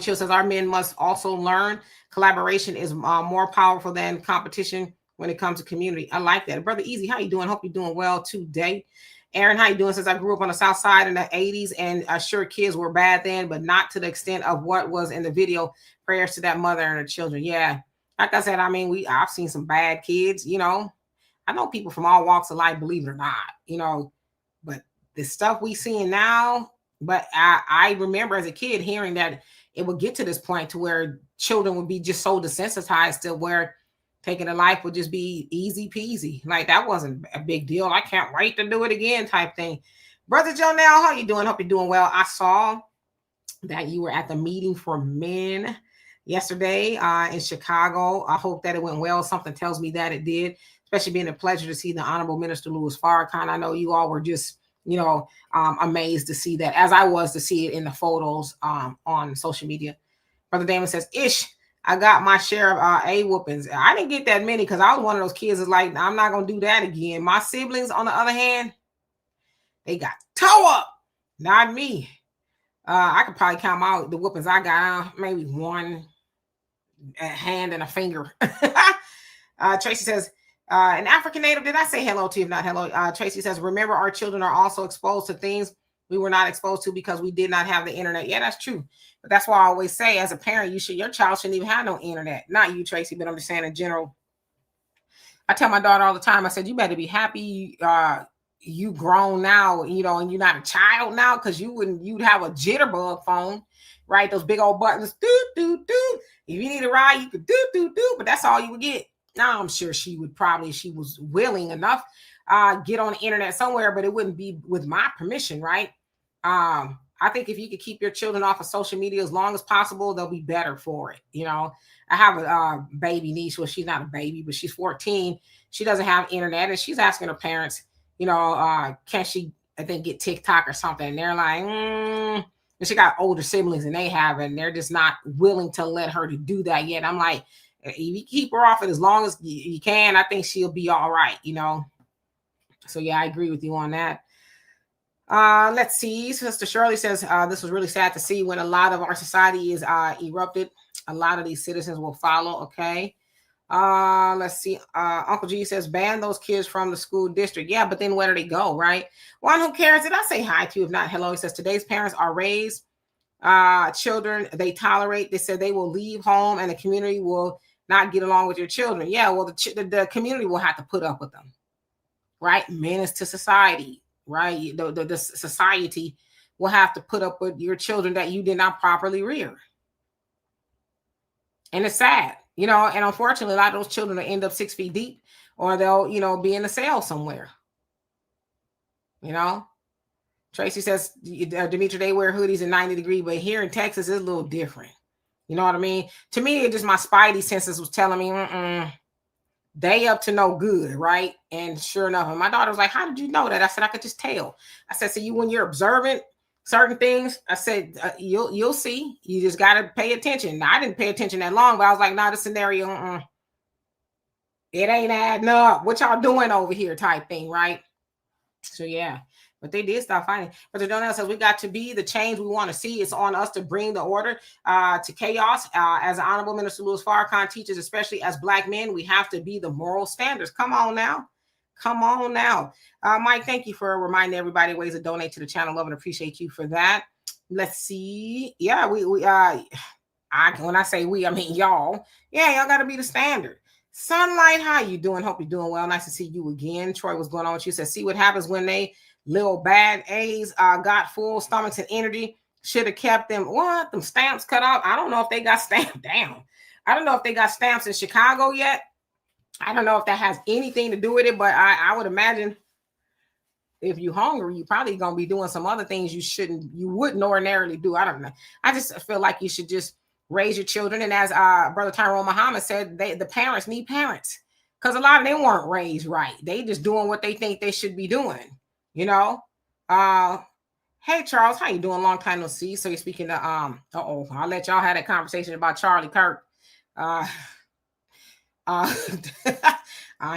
Chill says our men must also learn collaboration is more powerful than competition when it comes to community. I like that. Brother Easy, how you doing? Hope you're doing well today. Aaron, how you doing? Since I grew up on the South Side in the 80s, and sure, kids were bad then, but not to the extent of what was in the video. Prayers to that mother and her children. Yeah, like I said, I mean, I've seen some bad kids, I know people from all walks of life, believe it or not, but the stuff we seeing now, but I remember as a kid hearing that it would get to this point to where children would be just so desensitized to where taking a life would just be easy peasy. Like that wasn't a big deal. I can't wait to do it again type thing. Brother Jonell, how you doing? Hope you're doing well. I saw that you were at the meeting for men yesterday in Chicago. I hope that it went well. Something tells me that it did, especially being a pleasure to see the Honorable Minister Louis Farrakhan. I know you all were just, amazed to see that, as I was to see it in the photos on social media. Brother Damon says, Ish, I got my share of A whoopings. I didn't get that many because I was one of those kids that's like, I'm not going to do that again. My siblings, on the other hand, they got toe up. Not me. I could probably count out the whoopings I got, maybe one hand and a finger. Tracy says, an African native, did I say hello to you? If not hello. Tracy says, remember, our children are also exposed to things we were not exposed to because we did not have the internet. Yeah, that's true. But that's why I always say, as a parent, your child shouldn't even have no internet. Not you, Tracy, but I'm just saying in general. I tell my daughter all the time, I said, you better be happy you grown now, and you're not a child now, because you'd have a jitterbug phone, right? Those big old buttons, do, do, do. If you need a ride, you could do, but that's all you would get. Now, I'm sure she would probably, if she was willing enough, get on the internet somewhere, but it wouldn't be with my permission, right? I think if you could keep your children off of social media as long as possible, they'll be better for it. I have a baby niece. Well, she's not a baby, but she's 14. She doesn't have internet, and she's asking her parents, can she, I think, get TikTok or something? And they're like, and she got older siblings, and they have it, and they're just not willing to let her to do that yet. I'm like, if you keep her off it as long as you can, I think she'll be all right, So yeah, I agree with you on that. Let's see. Sister Shirley says, this was really sad to see when a lot of our society is erupted. A lot of these citizens will follow. Okay. Let's see. Uncle G says, ban those kids from the school district. Yeah, but then where do they go, right? One who cares. Did I say hi to you? If not, hello. He says, today's parents are raised children they tolerate. They said they will leave home and the community will not get along with your children. Yeah, well, the community will have to put up with them, right? Menace to society. Right, the society will have to put up with your children that you did not properly rear, and it's sad, And unfortunately, a lot of those children will end up 6 feet deep, or they'll, be in a cell somewhere. Tracy says, Demetri, they wear hoodies in 90 degrees, but here in Texas, it's a little different. You know what I mean? To me, it just my spidey senses was telling me, they up to no good, right? And sure enough, and my daughter was like, how did you know that? I said, I could just tell. I said, so when you're observant certain things, I said, you'll see. You just got to pay attention. Now, I didn't pay attention that long, but I was like, nah, the scenario, it ain't adding up. What y'all doing over here type thing, right? So, yeah. But they did stop fighting. But the Donnell says we got to be the change we want to see. It's on us to bring the order to chaos. As the Honorable Minister Louis Farrakhan teaches, especially as Black men, we have to be the moral standards. Come on now. Mike, thank you for reminding everybody ways to donate to the channel. Love and appreciate you for that. Let's see. Yeah, when I say we, I mean y'all. Yeah, y'all got to be the standard. Sunlight, how you doing? Hope you're doing well. Nice to see you again. Troy, what's going on with you? Said, see what happens when they little bad A's got full stomachs and energy. Should have kept them stamps cut off. I don't know if they got stamped down. I don't know if they got stamps in Chicago yet. I don't know if that has anything to do with it, but I would imagine if you're hungry, you're probably gonna be doing some other things you wouldn't ordinarily do. I don't know. I just feel like you should just raise your children. And as Brother Tyrone Muhammad said, the parents need parents, because a lot of them weren't raised right. They just doing what they think they should be doing. Hey Charles, how you doing? Long time no see. So you're speaking to I'll let y'all have that conversation about Charlie Kirk. I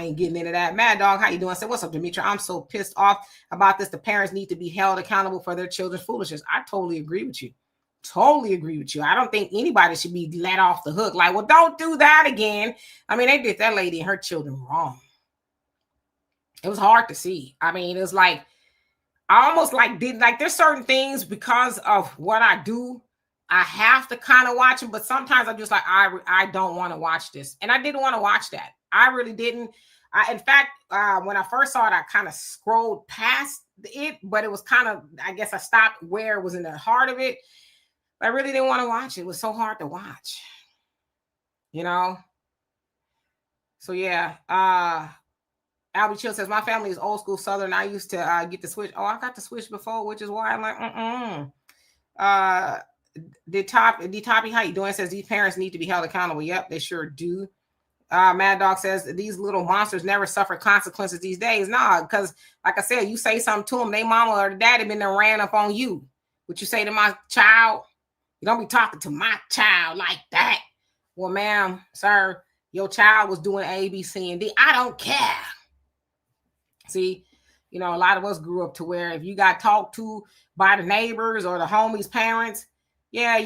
ain't getting into that. Mad Dog, how you doing? I said, what's up, Demetri? I'm so pissed off about this. The parents need to be held accountable for their children's foolishness. I totally agree with you. I don't think anybody should be let off the hook. Like, well, don't do that again. I mean, they did that lady and her children wrong. It was hard to see. I mean, it was like, I almost there's certain things because of what I do, I have to kind of watch them, but sometimes I'm just like, I don't want to watch this. And I didn't want to watch that. I really didn't. In fact, when I first saw it, I kind of scrolled past it, but it was kind of, I guess I stopped where it was in the heart of it. But I really didn't want to watch it. It was so hard to watch, So yeah, Albie Chill says, my family is old school Southern. I used to get the switch. Oh, I got the switch before, which is why I'm like, D-Toppy, how you doing? Says, these parents need to be held accountable. Yep, they sure do. Mad Dog says, these little monsters never suffer consequences these days. Nah, because like I said, you say something to them, they mama or daddy been there ran up on you. What you say to my child? You don't be talking to my child like that. Well, ma'am, sir, your child was doing A, B, C, and D. I don't care. See, a lot of us grew up to where if you got talked to by the neighbors or the homies' parents, yeah,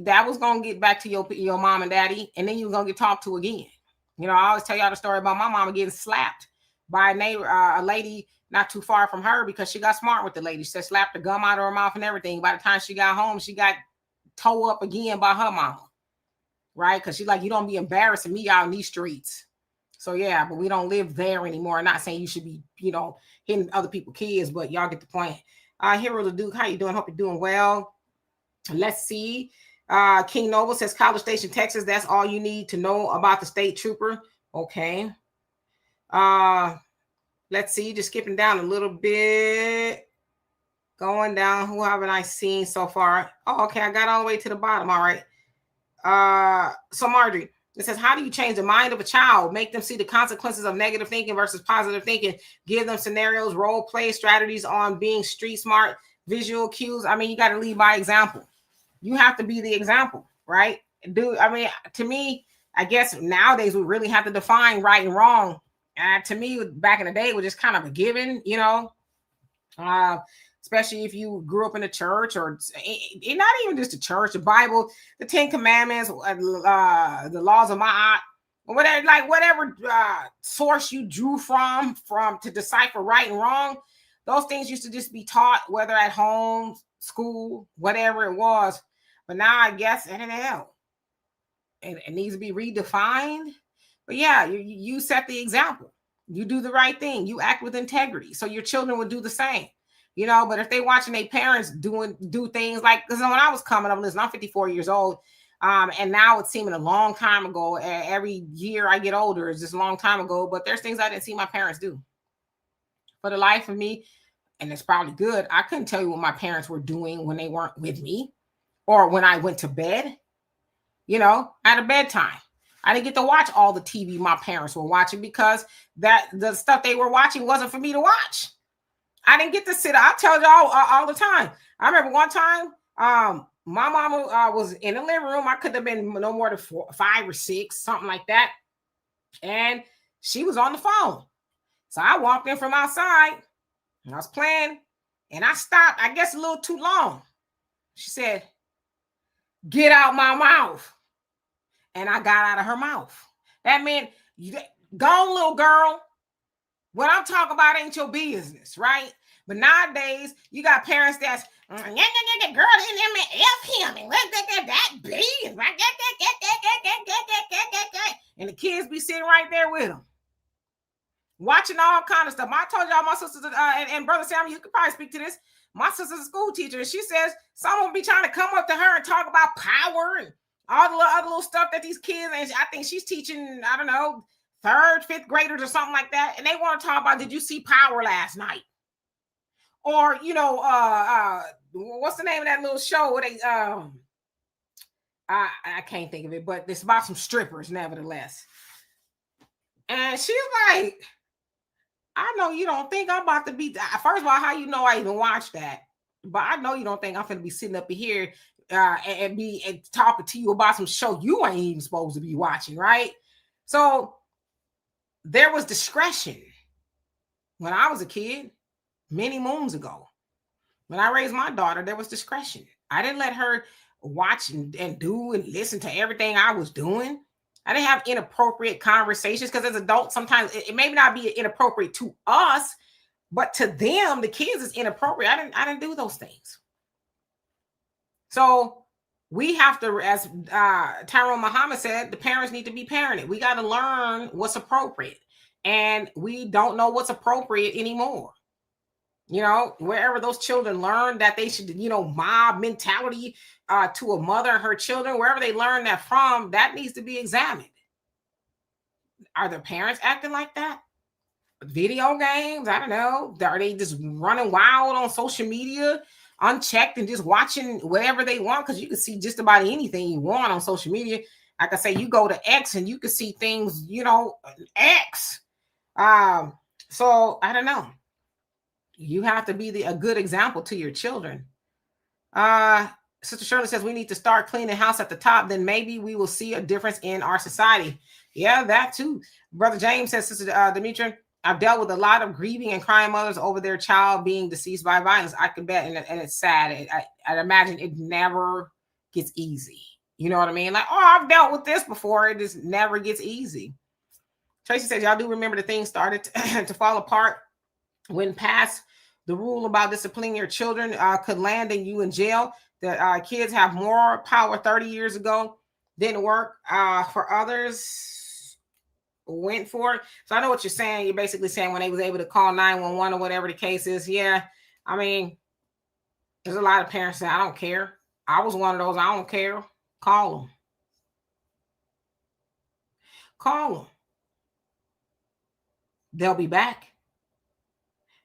that was gonna get back to your mom and daddy, and then you were gonna get talked to again. I always tell y'all the story about my mama getting slapped by a neighbor, a lady not too far from her, because she got smart with the lady. She said slapped the gum out of her mouth and everything. By the time she got home, she got towed up again by her mama, right? Because she's like, you don't be embarrassing me out in these streets. So yeah, but we don't live there anymore. I'm not saying you should be, hitting other people's kids, but y'all get the point. Hero the Duke, how you doing? Hope you're doing well. Let's see. King Noble says College Station, Texas. That's all you need to know about the state trooper. Okay. Let's see. Just skipping down a little bit. Going down. Who haven't I seen so far? Oh, okay. I got all the way to the bottom. All right. So Marjorie, it says, how do you change the mind of a child? Make them see the consequences of negative thinking versus positive thinking. Give them scenarios, role play strategies on being street smart, visual cues. I mean, you got to lead by example. You have to be the example, right? To me, I guess nowadays we really have to define right and wrong. To me, back in the day, it was just kind of a given, especially if you grew up in a church or not even just a church, the Bible, the 10 Commandments, the laws of Ma'at, whatever source you drew from to decipher right and wrong. Those things used to just be taught, whether at home, school, whatever it was. But now I guess it needs to be redefined. But yeah, you set the example. You do the right thing. You act with integrity. So your children will do the same. But if they watching their parents do things like, because when I was coming up, listen, I'm 54 years old. And now it's seeming a long time ago. Every year I get older, it's just a long time ago. But there's things I didn't see my parents do. For the life of me, and it's probably good, I couldn't tell you what my parents were doing when they weren't with me or when I went to bed, at a bedtime. I didn't get to watch all the TV my parents were watching because the stuff they were watching wasn't for me to watch. I didn't get to sit. I tell y'all all the time. I remember one time, my mama was in the living room. I could have been no more than 4, 5 or 6, something like that. And she was on the phone. So I walked in from outside and I was playing and I stopped, I guess a little too long. She said, "Get out my mouth." And I got out of her mouth. That meant, go on, little girl. What I'm talking about ain't your business, right? But nowadays, you got parents that's, girl, F him, and that B, and the kids be sitting right there with them, watching all kind of stuff. I told y'all, my sisters, and Brother Sam, you could probably speak to this. My sister's a school teacher, and she says someone be trying to come up to her and talk about power and all the other little stuff that these kids, and I think she's teaching, I don't know, 3rd, 5th graders or something like that. And they want to talk about, did you see Power last night? Or, what's the name of that little show where they, I can't think of it, but it's about some strippers nevertheless. And she's like, I know you don't think I'm about to be, first of all, how you know I even watched that? But I know you don't think I'm going to be sitting up here and talking to you about some show you ain't even supposed to be watching, right? So there was discretion when I was a kid, many moons ago. When I raised my daughter, there was discretion. I didn't let her watch and do and listen to everything I was doing. I didn't have inappropriate conversations because as adults, sometimes it may not be inappropriate to us, but to them, the kids, is inappropriate. I didn't do those things. So we have to, as Tyrone Muhammad said, the parents need to be parented. We got to learn what's appropriate. And we don't know what's appropriate anymore. Wherever those children learn that they should, mob mentality to a mother and her children, wherever they learn that from, that needs to be examined. Are their parents acting like that? Video games? I don't know. Are they just running wild on social media, unchecked, and just watching whatever they want? Because you can see just about anything you want on social media. Like I say, you go to X and you can see things, X. So I don't know. You have to be a good example to your children. Sister Shirley says we need to start cleaning house at the top. Then maybe we will see a difference in our society. Yeah, that too. Brother James says, Sister Demetra, I've dealt with a lot of grieving and crying mothers over their child being deceased by violence. I can bet, and it's sad. I'd imagine it never gets easy. You know what I mean? Like, oh, I've dealt with this before. It just never gets easy. Tracy says, y'all do remember the things started to fall apart when passed the rule about disciplining your children could land in you in jail. The kids have more power 30 years ago. Didn't work for others. went for it. So I know what you're saying. You're basically saying when they was able to call 911 or whatever the case is. Yeah. I mean, there's a lot of parents saying, I don't care. I was one of those. I don't care. Call them. Call them. They'll be back.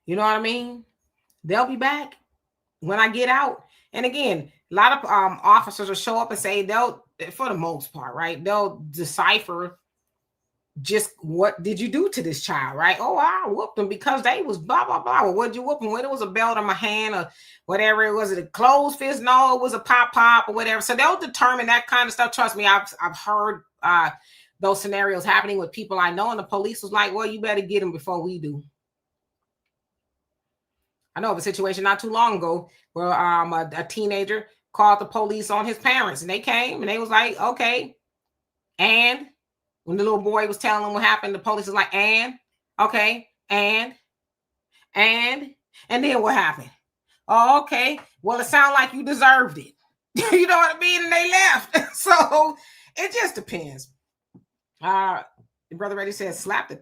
You know what I mean? They'll be back when I get out. And again, a lot of officers will show up and say they'll, for the most part, right? They'll decipher just what did you do to this child, right? Oh, I whooped them because they was blah, blah, blah. Well, what'd you whoop them? When it was a belt on my hand or whatever it was, it a closed fist? No, it was a pop or whatever. So they'll determine that kind of stuff. Trust me, I've heard those scenarios happening with people I know, and the police was like, well, you better get them before we do. I know of a situation not too long ago where a teenager called the police on his parents, and they came and they was like, okay. And when the little boy was telling them what happened, the police was like, and okay, and then what happened? Oh, okay. Well, it sounded like you deserved it. You know what I mean? And they left. So it just depends. Brother Reddy says, slap the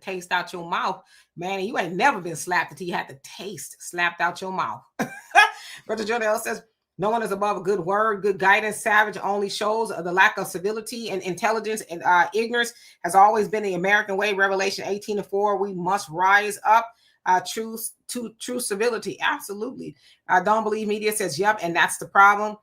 taste out your mouth. Man, you ain't never been slapped until you had the taste slapped out your mouth. Brother Jodell says, no one is above a good word. Good guidance, savage only shows the lack of civility and intelligence, and ignorance has always been the American way. Revelation 18:4, we must rise up. True civility. Absolutely. Don't believe media says, yep. And that's the problem.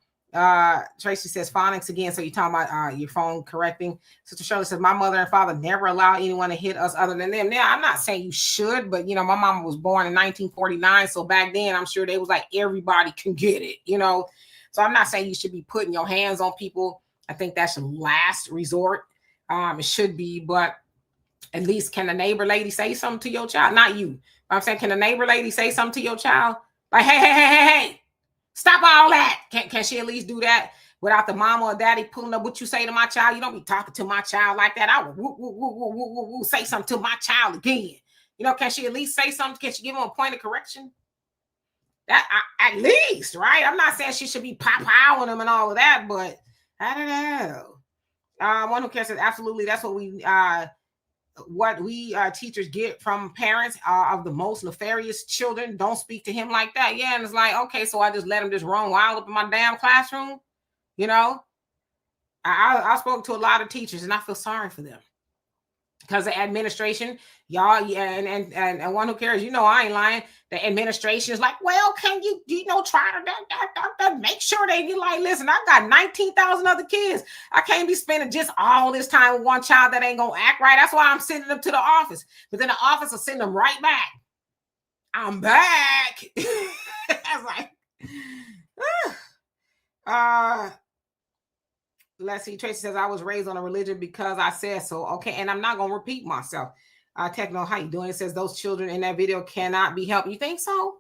Tracy says phonics again. So you're talking about your phone correcting. Sister Shirley says, my mother and father never allow anyone to hit us other than them. Now, I'm not saying you should, but you know, my mama was born in 1949. So back then I'm sure they was like, everybody can get it, you know? So I'm not saying you should be putting your hands on people. I think that's the last resort. It should be, but at least can the neighbor lady say something to your child? Not you. But I'm saying, can the neighbor lady say something to your child? Like, hey. Stop all that. Can she at least do that without the mama or daddy pulling up what you say to my child? You don't be talking to my child like that. I would say something to my child again. You know, can she at least say something? Can she give him a point of correction? That at least, right? I'm not saying she should be pop-powing him and all of that, but I don't know. One who cares says, absolutely, that's what we teachers get from parents of the most nefarious children. Don't speak to him like that. Yeah, and it's like, okay, so I just let him just run wild up in my damn classroom. You know, I spoke to a lot of teachers, and I feel sorry for them because the administration, y'all, yeah, and one who cares, you know, I ain't lying. The administration is like, well, can you try to make sure they get like, listen, I got 19,000 other kids. I can't be spending just all this time with one child that ain't gonna act right. That's why I'm sending them to the office. But then the office will send them right back. I'm back. I was like, let's see. Tracy says, I was raised on a religion because I said so. Okay, and I'm not gonna repeat myself. Techno, how you doing? It says those children in that video cannot be helped. You think so?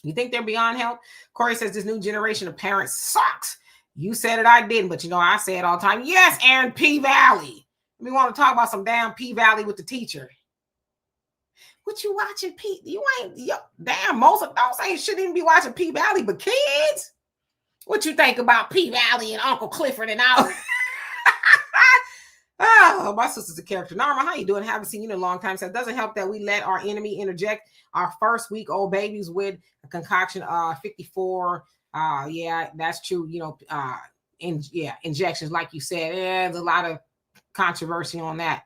You think they're beyond help? Corey says this new generation of parents sucks. You said it, I didn't, but you know, I say it all the time. Yes, Aaron P-Valley. We want to talk about some damn P-Valley with the teacher. What you watching, P? You ain't, damn, most of those ain't shouldn't even be watching P-Valley, but kids. What you think about P-Valley and Uncle Clifford and all? Oh, my sister's a character. Norma, how you doing? Haven't seen you in a long time. So it doesn't help that we let our enemy interject our first week-old babies with a concoction 54. Yeah, that's true. You know, injections, like you said. There's a lot of controversy on that.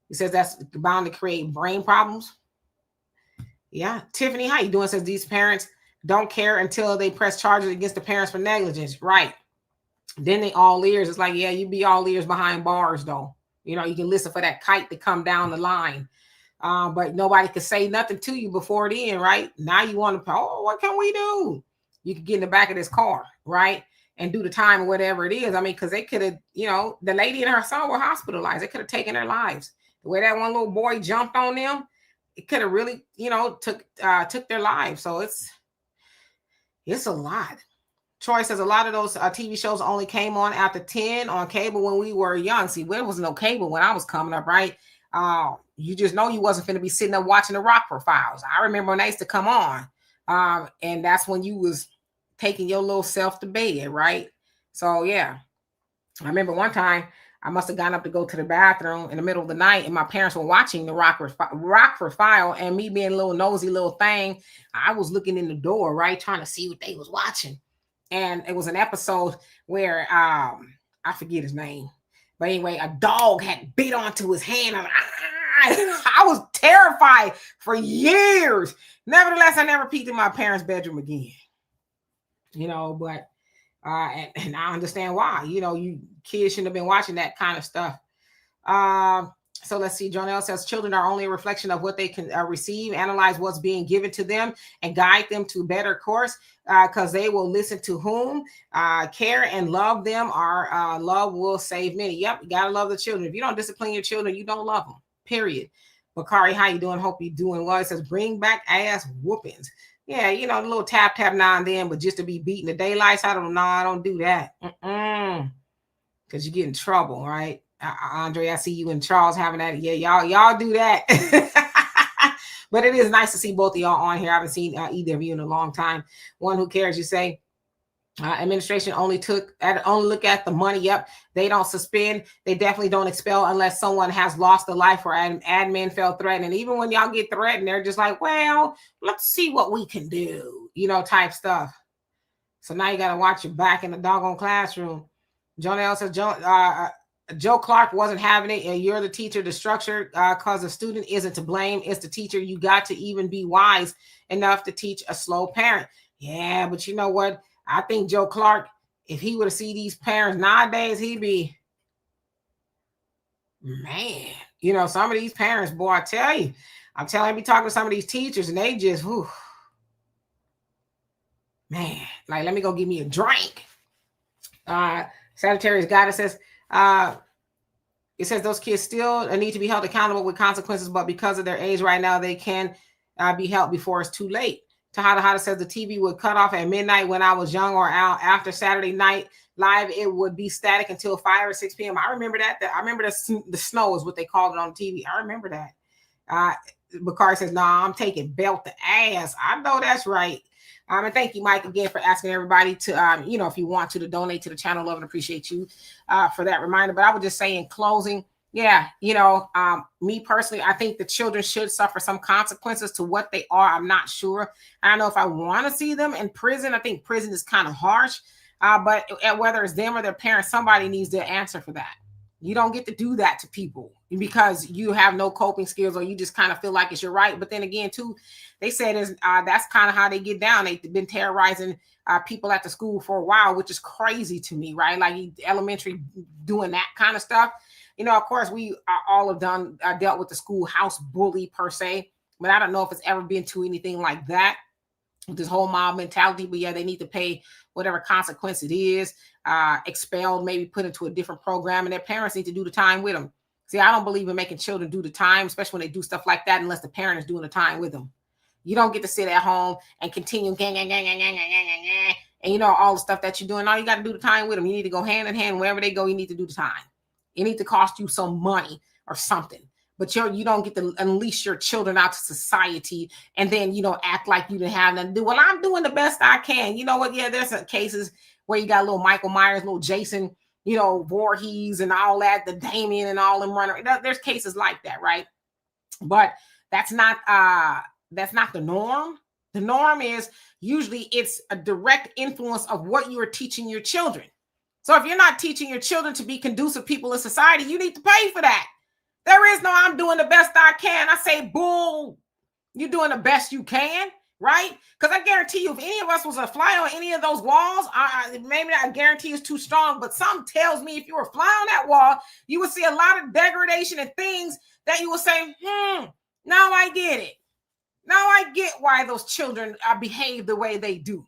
He says that's bound to create brain problems. Yeah. Tiffany, how you doing? Says these parents don't care until they press charges against the parents for negligence. Right. Then they all ears. It's like, yeah, you be all ears behind bars, though. You know, you can listen for that kite to come down the line. But nobody could say nothing to you before then, right? Now you want to, what can we do? You could get in the back of this car, right? And do the time or whatever it is. I mean, because they could have, you know, the lady and her son were hospitalized. They could have taken their lives. The way that one little boy jumped on them, it could have really, you know, took their lives. So it's a lot. Troy says a lot of those TV shows only came on after 10 on cable when we were young. See, there was no cable when I was coming up, right? You just know you wasn't going to be sitting there watching the Rockford Files. I remember when they used to come on. And that's when you was taking your little self to bed, right? So, yeah. I remember one time I must have gone up to go to the bathroom in the middle of the night, and my parents were watching the Rockford File, and me being a little nosy little thing, I was looking in the door, right, trying to see what they was watching. And it was an episode where I forget his name, but anyway, a dog had bit onto his hand. I was terrified for years. Nevertheless, I never peeked in my parents' bedroom again. But and I understand why. You kids shouldn't have been watching that kind of stuff. So let's see. Jonelle says children are only a reflection of what they can receive, analyze what's being given to them, and guide them to better course, because they will listen to whom care and love them. Our love will save many. Yep, you gotta love the children. If you don't discipline your children, you don't love them. Period. Bakari, how you doing? Hope you're doing well. It says bring back ass whoopings. Yeah, the little tap now and then, but just to be beating the daylights, I don't do that. Because you get in trouble, right? Andre, I see you and Charles having that. Yeah, y'all do that. But it is nice to see both of y'all on here. I haven't seen either of you in a long time. One who cares, you say. Administration only look at the money. Yep, they don't suspend. They definitely don't expel unless someone has lost a life or an admin felt threatened. And even when y'all get threatened, they're just like, well, let's see what we can do, type stuff. So now you got to watch your back in the doggone classroom. Jonelle says, Joe Clark wasn't having it, and you're the teacher. The structure, because the student isn't to blame. It's the teacher. You got to even be wise enough to teach a slow parent. Yeah, but you know what? I think Joe Clark, if he would have seen these parents nowadays, he'd be, man, some of these parents, boy, I tell you, I'm telling you, be talking to some of these teachers and they just, whew, man, like, let me go give me a drink. Sagittarius Goddess says, it says those kids still need to be held accountable with consequences, but because of their age right now, they can be held before it's too late. Tahada says the TV would cut off at midnight when I was young, or out after Saturday night live. It would be static until 5 or 6 p.m. I remember that. I remember the snow is what they called it on TV. I remember that. Bakari says, nah, I'm taking belt to ass. I know that's right. And thank you, Mike, again, for asking everybody to, if you want to donate to the channel. Love and appreciate you for that reminder. But I would just say in closing, yeah, me personally, I think the children should suffer some consequences to what they are. I'm not sure. I don't know if I want to see them in prison. I think prison is kind of harsh, but whether it's them or their parents, somebody needs to answer for that. You don't get to do that to people because you have no coping skills, or you just kind of feel like it's your right. But then again, too, they said that's kind of how they get down. They've been terrorizing people at the school for a while, which is crazy to me, right? Like elementary doing that kind of stuff. Of course, we all have dealt with the schoolhouse bully per se, but I don't know if it's ever been to anything like that with this whole mob mentality. But yeah, they need to pay whatever consequence it is, expelled, maybe put into a different program, and their parents need to do the time with them. See, I don't believe in making children do the time, especially when they do stuff like that, unless the parent is doing the time with them. You don't get to sit at home and continue and all the stuff that you're doing. All you got to do the time with them. You need to go hand in hand wherever they go. You need to do the time. It needs to cost you some money or something, but you don't get to unleash your children out to society and then, act like you didn't have nothing to do. Well, I'm doing the best I can. You know what? Yeah, there's some cases where you got little Michael Myers, little Jason, Voorhees and all that, the Damien and all them running. There's cases like that, right? But that's not the norm. The norm is usually it's a direct influence of what you are teaching your children. So if you're not teaching your children to be conducive people in society, you need to pay for that. There is no, I'm doing the best I can. I say, bull, you're doing the best you can, right? Because I guarantee you, if any of us was a fly on any of those walls, maybe I guarantee it's too strong, but something tells me if you were a fly on that wall, you would see a lot of degradation and things that you would say, now I get it. Now I get why those children behave the way they do.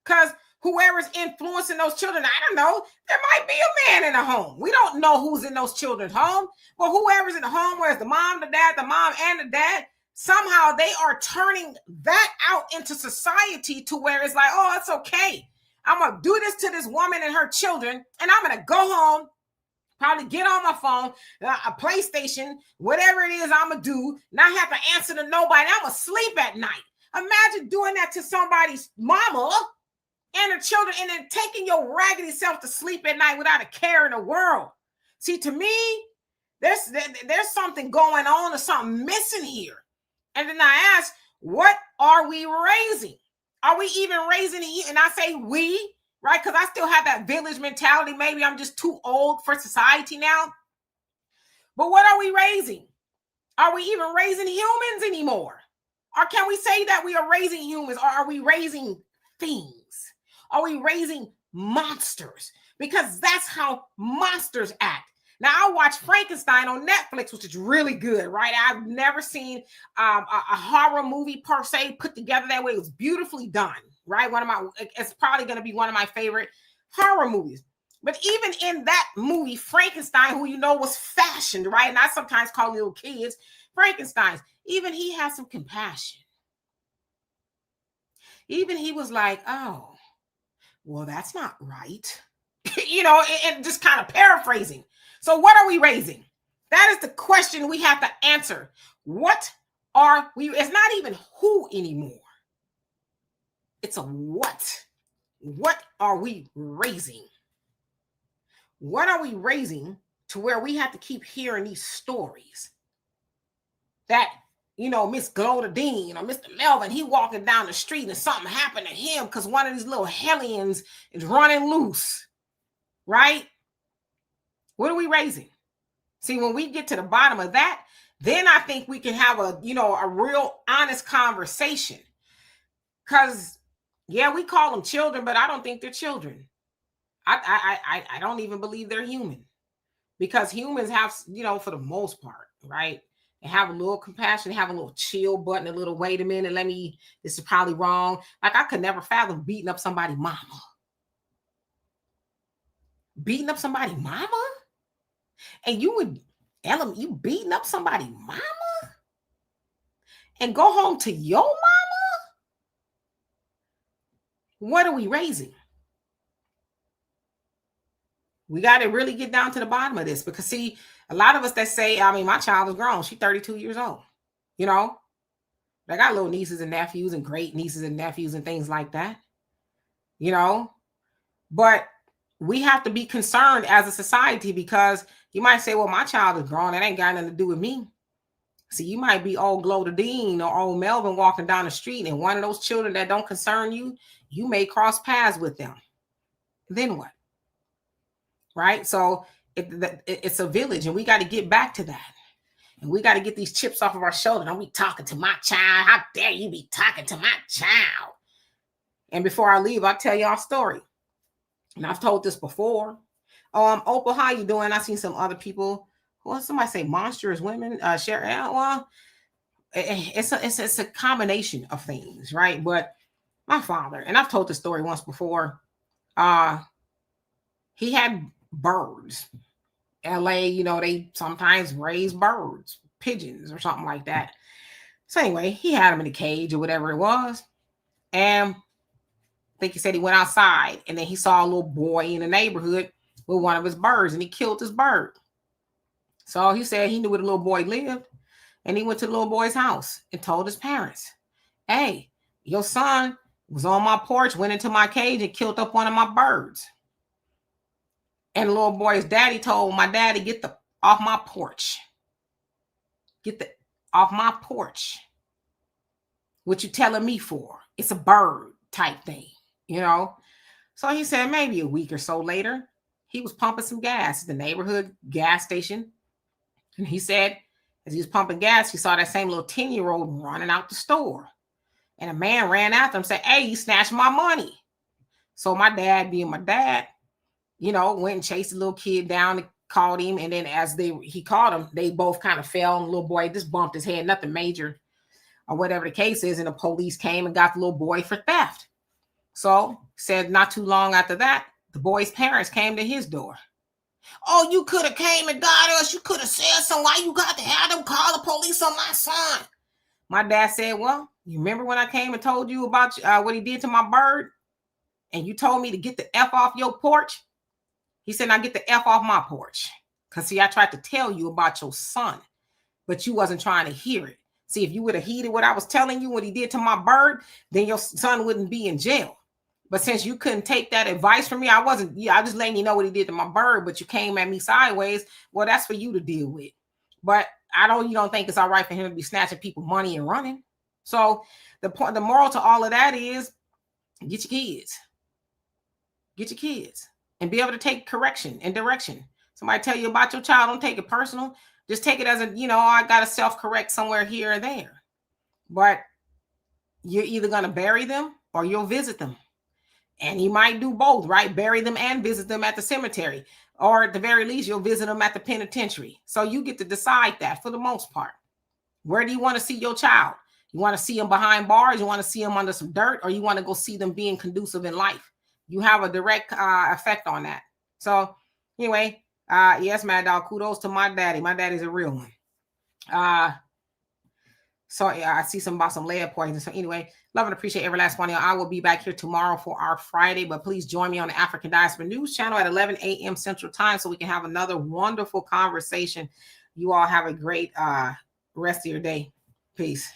Because whoever's influencing those children, I don't know, there might be a man in the home. We don't know who's in those children's home, but whoever's in the home, where it's the mom, the mom, and the dad, somehow they are turning that out into society to where it's like, oh, it's okay. I'm going to do this to this woman and her children, and I'm going to go home, probably get on my phone, a PlayStation, whatever it is I'm going to do, not have to answer to nobody. I'm going to sleep at night. Imagine doing that to somebody's mama and her children, and then taking your raggedy self to sleep at night without a care in the world. See, to me, there's something going on or something missing here. And then I ask, what are we raising? Are we even raising it? And I say we, right? Because I still have that village mentality. Maybe I'm just too old for society now. But what are we raising? Are we even raising humans anymore? Or can we say that we are raising humans? Or are we raising things? Are we raising monsters? Because that's how monsters act. Now, I watched Frankenstein on Netflix, which is really good, right? I've never seen a horror movie per se put together that way. It was beautifully done, right? It's probably going to be one of my favorite horror movies. But even in that movie, Frankenstein, who you know was fashioned, right? And I sometimes call little kids Frankensteins. Even he has some compassion. Even he was like, oh, well, that's not right. You know, and just kind of paraphrasing. So what are we raising? That is the question we have to answer. What are we? It's not even who anymore. It's a what. What are we raising? What are we raising to where we have to keep hearing these stories that, you know, Miss Gloda Dean or Mr. Melvin, he walking down the street and something happened to him because one of these little hellions is running loose, right? What are we raising? See, when we get to the bottom of that, then I think we can have a real honest conversation. Because, yeah, we call them children, but I don't think they're children. I don't even believe they're human. Because humans have, you know, for the most part, right? They have a little compassion, have a little chill button, a little, wait a minute, this is probably wrong. Like, I could never fathom beating up somebody's mama. Beating up somebody's mama? And you beating up somebody's mama and go home to your mama? What are we raising? We got to really get down to the bottom of this because, see, a lot of us that say, I mean, my child is grown. She's 32 years old. You know, I got little nieces and nephews and great nieces and nephews and things like that. You know, but we have to be concerned as a society because you might say, well, my child is grown. It ain't got nothing to do with me. See, you might be old Gloda Dean or old Melvin walking down the street and one of those children that don't concern you, you may cross paths with them. Then what? Right? So it's a village and we got to get back to that. And we got to get these chips off of our shoulder. Don't be talking to my child. How dare you be talking to my child? And before I leave, I'll tell y'all a story. And I've told this before. Opal, how you doing? I seen some other people. Well, somebody say monstrous women. Share. Well, it's a combination of things, right? But my father, and I've told this story once before. He had birds. LA, you know, they sometimes raise birds, pigeons or something like that. So anyway, he had them in a cage or whatever it was. And I think he said he went outside and then he saw a little boy in the neighborhood with one of his birds and he killed his bird. So he said he knew where the little boy lived and he went to the little boy's house and told his parents, hey, your son was on my porch, went into my cage and killed up one of my birds. And the little boy's daddy told my daddy, get the off my porch. Get the off my porch. What you telling me for? It's a bird type thing, you know? So he said maybe a week or so later, he was pumping some gas at the neighborhood gas station. And he said, as he was pumping gas, he saw that same little 10-year-old running out the store. And a man ran after him and said, hey, you snatched my money. So my dad, being my dad, you know, went and chased the little kid down and called him. And then as he called him, they both kind of fell. And the little boy just bumped his head, nothing major or whatever the case is. And the police came and got the little boy for theft. So said not too long after that, the boy's parents came to his door. Oh, you could have came and got us. You could have said something. Why you got to have them call the police on my son? My dad said, well, you remember when I came and told you about what he did to my bird? And you told me to get the F off your porch? He said, now get the F off my porch. Because, see, I tried to tell you about your son, but you wasn't trying to hear it. See, if you would have heeded what I was telling you, what he did to my bird, then your son wouldn't be in jail. But since you couldn't take that advice from me, I was just letting you know what he did to my bird, but you came at me sideways. Well, that's for you to deal with. But you don't think it's all right for him to be snatching people money and running. So the moral to all of that is get your kids. Get your kids and be able to take correction and direction. Somebody tell you about your child, don't take it personal. Just take it as I got to self-correct somewhere here or there. But you're either going to bury them or you'll visit them. And you might do both, right? Bury them and visit them at the cemetery. Or at the very least, you'll visit them at the penitentiary. So you get to decide that for the most part. Where do you want to see your child? You want to see them behind bars? You want to see them under some dirt? Or you want to go see them being conducive in life? You have a direct effect on that. So anyway, yes, Mad Dog, kudos to my daddy. My daddy's a real one. So yeah, I see some about some lead poison. So anyway, love and appreciate every last one of y'all. I will be back here tomorrow for our Friday, but please join me on the African Diaspora News channel at 11 a.m. Central Time so we can have another wonderful conversation. You all have a great rest of your day. Peace.